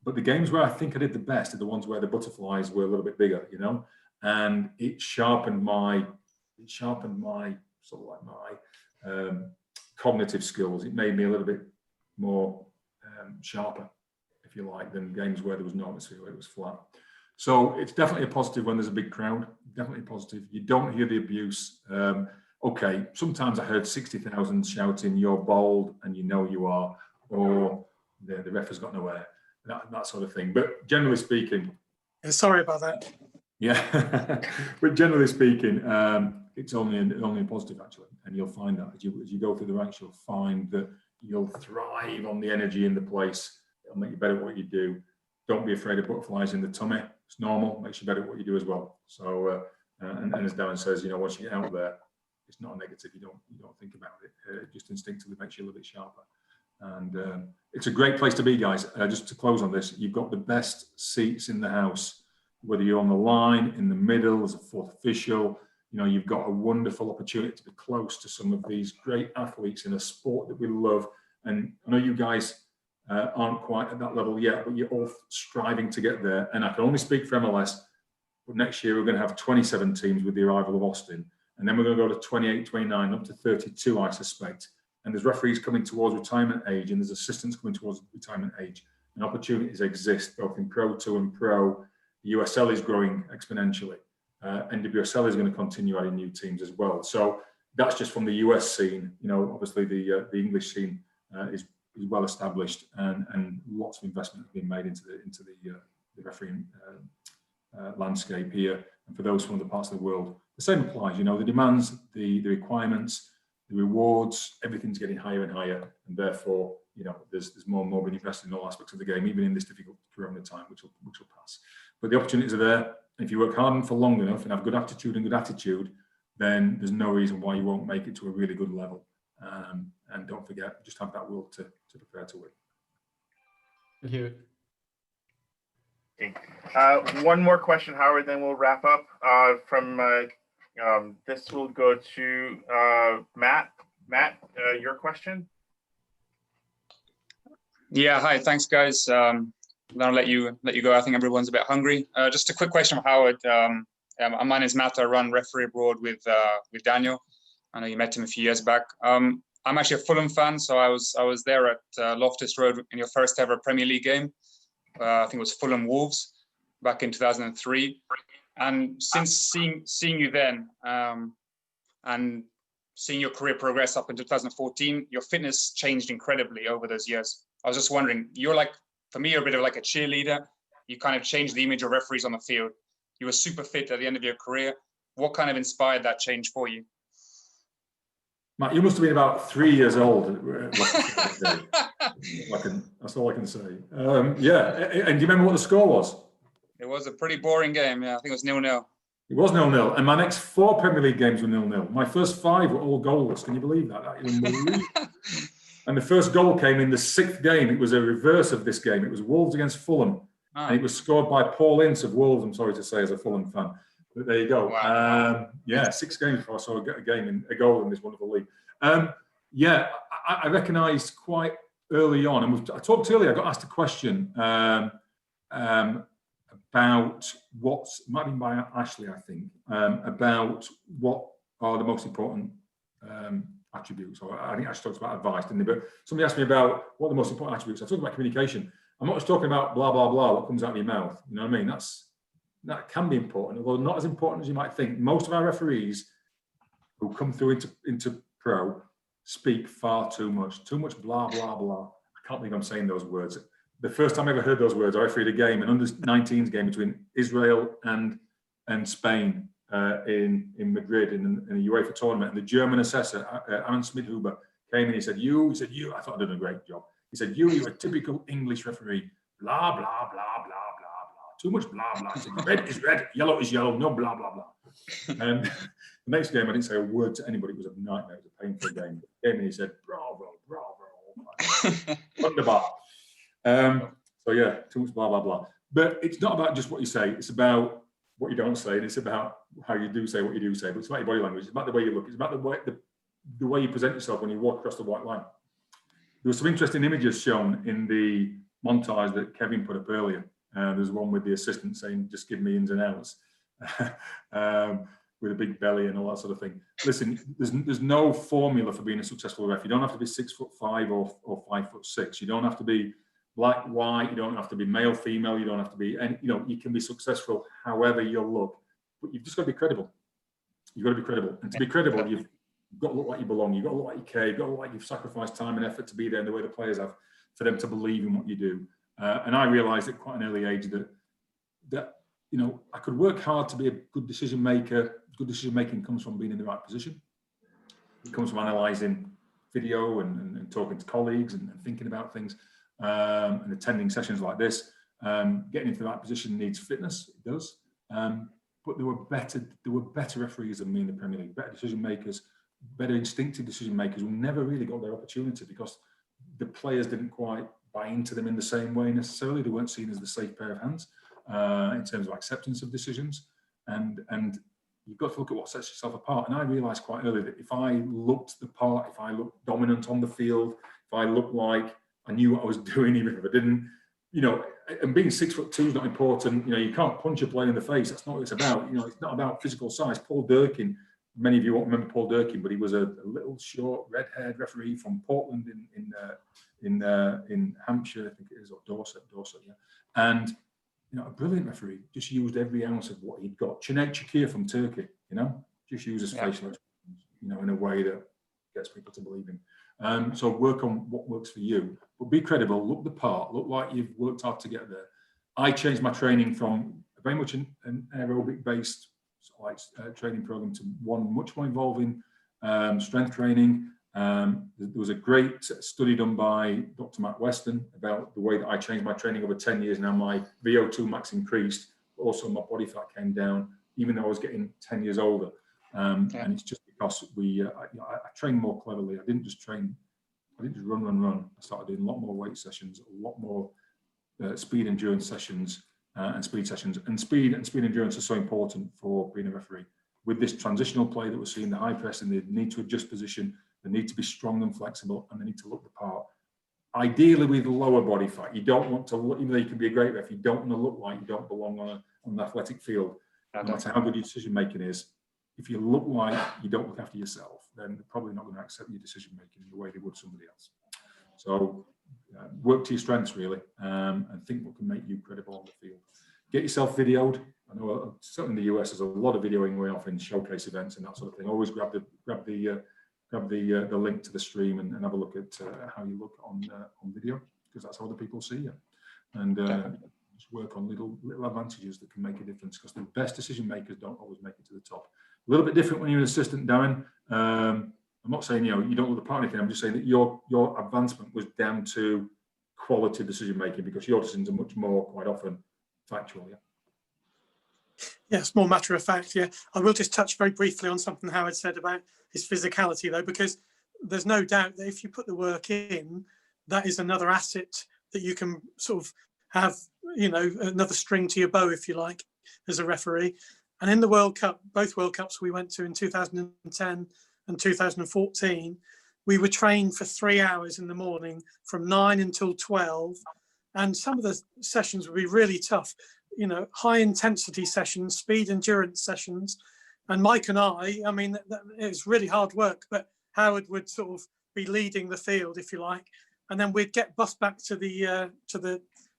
But the games where I think I did the best are the ones where the butterflies were a little bit bigger, you know, and it sharpened my sort of like my cognitive skills. It made me a little bit more sharper, if you like, than games where there was no atmosphere, where it was flat. So it's definitely a positive when there's a big crowd, definitely positive. You don't hear the abuse. Okay, sometimes I heard 60,000 shouting, "You're bold," and you know you are, or the ref has got nowhere. That sort of thing. But generally speaking,
sorry about that.
Yeah, but generally speaking, it's only a positive actually, and you'll find that as you go through the ranks, you'll find that you'll thrive on the energy in the place. It'll make you better at what you do. Don't be afraid of butterflies in the tummy. It's normal. Makes you better at what you do as well. So, and as Darren says, you know, once you get out there, it's not a negative. You don't think about it. It just instinctively makes you a little bit sharper. And it's a great place to be, guys. Just to close on this, you've got the best seats in the house, whether you're on the line, in the middle, as a fourth official. You know, you've got a wonderful opportunity to be close to some of these great athletes in a sport that we love. And I know you guys aren't quite at that level yet, but you're all striving to get there. And I can only speak for MLS. but next year we're going to have 27 teams with the arrival of Austin. And then we're going to go to 28, 29, up to 32, I suspect. And there's referees coming towards retirement age, and there's assistants coming towards retirement age. And opportunities exist both in Pro 2 and Pro. The USL is growing exponentially. NWSL is going to continue adding new teams as well. So that's just from the US scene. You know, obviously the English scene is well established, and lots of investment has been made into the refereeing landscape here. And for those from other parts of the world, the same applies. You know, the demands, the requirements, the rewards, everything's getting higher and higher, and therefore, you know, there's more and more being invested in all aspects of the game, even in this difficult Corona time, which will pass. But the opportunities are there. If you work hard and for long enough and have good aptitude and good attitude, then there's no reason why you won't make it to a really good level. And don't forget, just have that will to prepare to win.
Thank you.
Okay. One more question, Howard, then we'll wrap up. This will go to Matt. Matt, your question?
Yeah, hi, thanks guys. I'll let you go. I think everyone's a bit hungry. Just a quick question for Howard. My name is Matt. I run Referee Abroad with Daniel. I know you met him a few years back. I'm actually a Fulham fan, so I was there at Loftus Road in your first ever Premier League game. I think it was Fulham Wolves back in 2003. And since seeing you then and seeing your career progress up into 2014, your fitness changed incredibly over those years. I was just wondering, for me, you're a bit of like a cheerleader. You kind of changed the image of referees on the field. You were super fit at the end of your career. What kind of inspired that change for you?
Matt, you must have been about 3 years old. That's all I can say. Yeah, and do you remember what the score was?
It was a pretty boring game. Yeah, I think it was 0-0.
It was 0-0, and my next 4 Premier League games were 0-0. My first 5 were all goalless. Can you believe that? That is unbelievable. And the first goal came in the 6th game. It was a reverse of this game. It was Wolves against Fulham. And it was scored by Paul Ince of Wolves, I'm sorry to say, as a Fulham fan. But there you go.
Wow.
Yeah, 6 games before I saw a goal in this wonderful league. Yeah, I recognised quite early on, and I talked earlier, I got asked a question about might be by Ashley, I think, about what are the most important attributes. Or I think Ash talks about advice, didn't he? But somebody asked me about what are the most important attributes. I talked about communication. I'm not just talking about blah, blah, blah, what comes out of your mouth. You know what I mean? That can be important, although not as important as you might think. Most of our referees who come through into pro speak far too much blah, blah, blah. I can't believe I'm saying those words. The first time I ever heard those words, I refereed a game, an under-19s game between Israel and Spain in Madrid in a UEFA tournament. And the German assessor, Aaron Smidhuber, came in. He said, you. I thought I'd done a great job. He said, you're a typical English referee. Blah, blah, blah, blah, blah, blah. Too much blah, blah. He said, red is red, yellow is yellow, no blah, blah, blah. And the next game, I didn't say a word to anybody. It was a nightmare. It was a painful game. He came in, he said, bravo, bravo. Wunderbar. So yeah, too much blah, blah, blah. But it's not about just what you say. It's about what you don't say. And it's about how you do say what you do say. But it's about your body language. It's about the way you look. It's about the way you present yourself when you walk across the white line. There were some interesting images shown in the montage that Kevin put up earlier. There's one with the assistant saying, just give me ins and outs, with a big belly and all that sort of thing. Listen, there's no formula for being a successful ref. You don't have to be 6'5" or 5'6". You don't have to be black, white. You don't have to be male, female. You don't have to be, and you can be successful however you look, but you've just got to be credible. You've got to be credible. And to be credible, you've got to look like you belong. You've got to look like you care. You've got to look like you've sacrificed time and effort to be there in the way the players have for them to believe in what you do. And I realized at quite an early age that I could work hard to be a good decision maker. Good decision making comes from being in the right position. It comes from analysing video and talking to colleagues and thinking about things and attending sessions like this. Getting into the right position needs fitness. It does. But there were better referees than me in the Premier League. Better decision makers, better instinctive decision makers who never really got their opportunity because the players didn't quite buy into them in the same way necessarily. They weren't seen as the safe pair of hands in terms of acceptance of decisions. And you've got to look at what sets yourself apart. And I realised quite early that if I looked the part, if I looked dominant on the field, if I looked like I knew what I was doing, even if I didn't, and being 6'2" is not important. You know, you can't punch a player in the face. That's not what it's about. You know, it's not about physical size. Paul Durkin, many of you won't remember Paul Durkin, but he was a little short, red-haired referee from Portland in Hampshire, I think it is, or Dorset, yeah. And you know, a brilliant referee. Just used every ounce of what he'd got. Cüneyt Çakır from Turkey, you know, just uses facial expressions, you know, in a way that gets people to believe him. So work on what works for you, but be credible, look the part, look like you've worked hard to get there. I changed my training from very much an aerobic based training program to one much more involving strength training. There was a great study done by Dr. Matt Weston about the way that I changed my training over 10 years. Now my VO2 max increased, but also my body fat came down, even though I was getting 10 years older. And it's just because I trained more cleverly. I didn't just run. I started doing a lot more weight sessions, a lot more speed endurance sessions and speed sessions. And speed endurance are so important for being a referee. With this transitional play that we're seeing, the high press and the need to adjust position, they need to be strong and flexible, and they need to look the part. Ideally with lower body fat. You don't want to look, even though you can be a great ref, you don't want to look like you don't belong on an athletic field. No matter how good your decision making is, if you look like you don't look after yourself, then they're probably not going to accept your decision making in the way they would somebody else. So work to your strengths really, and think what can make you credible on the field. Get yourself videoed. I know certainly in the US there's a lot of videoing going off in showcase events and that sort of thing. Always grab the link to the stream and have a look at how you look on video, because that's how other people see you. And just work on little advantages that can make a difference, because the best decision makers don't always make it to the top. A little bit different when you're an assistant, Darren. I'm not saying you don't look the part or anything. I'm just saying that your advancement was down to quality decision making, because your decisions are much more, quite often, factual.
Yeah, it's more matter of fact. Yeah, I will just touch very briefly on something Howard said about his physicality, though, because there's no doubt that if you put the work in, that is another asset that you can sort of have, another string to your bow, if you like, as a referee. And in the World Cup, both World Cups we went to in 2010 and 2014, we were trained for 3 hours in the morning from 9 until 12. And some of the sessions would be really tough, high intensity sessions, speed endurance sessions. And Mike and I mean, it was really hard work, but Howard would sort of be leading the field, if you like. And then we'd get bussed back to the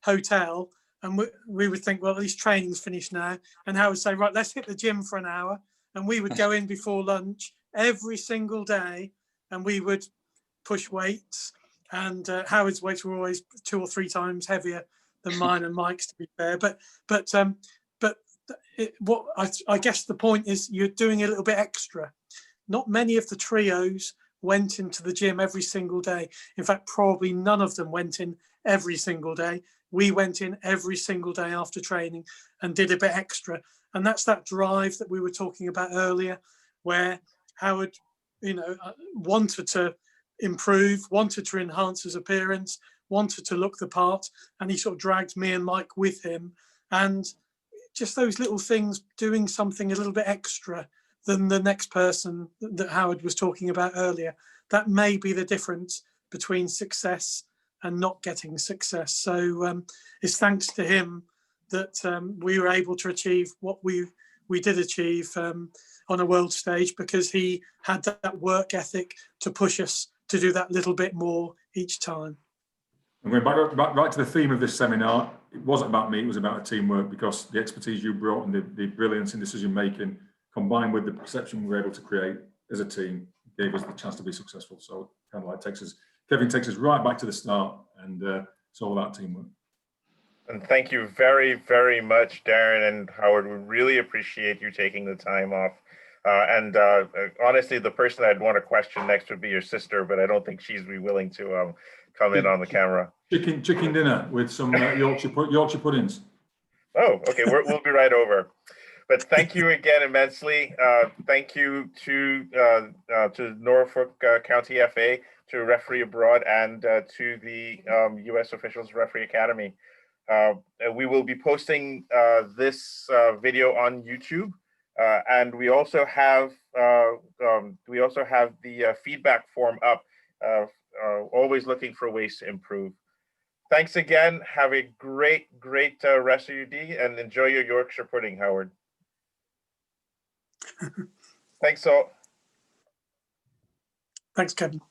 hotel, and we would think, well, at least training's finished now. And Howard would say, right, let's hit the gym for an hour. And we would go in before lunch every single day, and we would push weights. And Howard's weights were always 2 or 3 times heavier than mine and Mike's, to be fair. What I guess the point is, you're doing a little bit extra. Not many of the trios went into the gym every single day. In fact, probably none of them went in every single day. We went in every single day after training and did a bit extra. And that's that drive that we were talking about earlier, where Howard, wanted to improve, wanted to enhance his appearance, wanted to look the part, and he sort of dragged me and Mike with him. And just those little things, doing something a little bit extra than the next person that Howard was talking about earlier, that may be the difference between success and not getting success. So it's thanks to him that we were able to achieve what we did achieve on a world stage, because he had that work ethic to push us to do that little bit more each time.
And going back to the theme of this seminar, it wasn't about me, it was about a teamwork, because the expertise you brought and the brilliance in decision making, combined with the perception we were able to create as a team, gave us the chance to be successful. So kind of like Kevin takes us right back to the start, and it's all about teamwork.
And thank you very, very much, Darren and Howard. We really appreciate you taking the time off. Honestly, the person I'd want to question next would be your sister, but I don't think she'd be willing to come in on the camera.
Chicken dinner with some Yorkshire puddings.
Oh, okay, we'll be right over. But thank you again immensely. Thank you to Norfolk County FA, to Referee Abroad, and to the USOfficials Referee Academy. We will be posting this video on YouTube, and we also have the feedback form up. Always looking for ways to improve. Thanks again. Have a great rest of your day and enjoy your Yorkshire pudding, Howard. Thanks all.
Thanks, Kevin.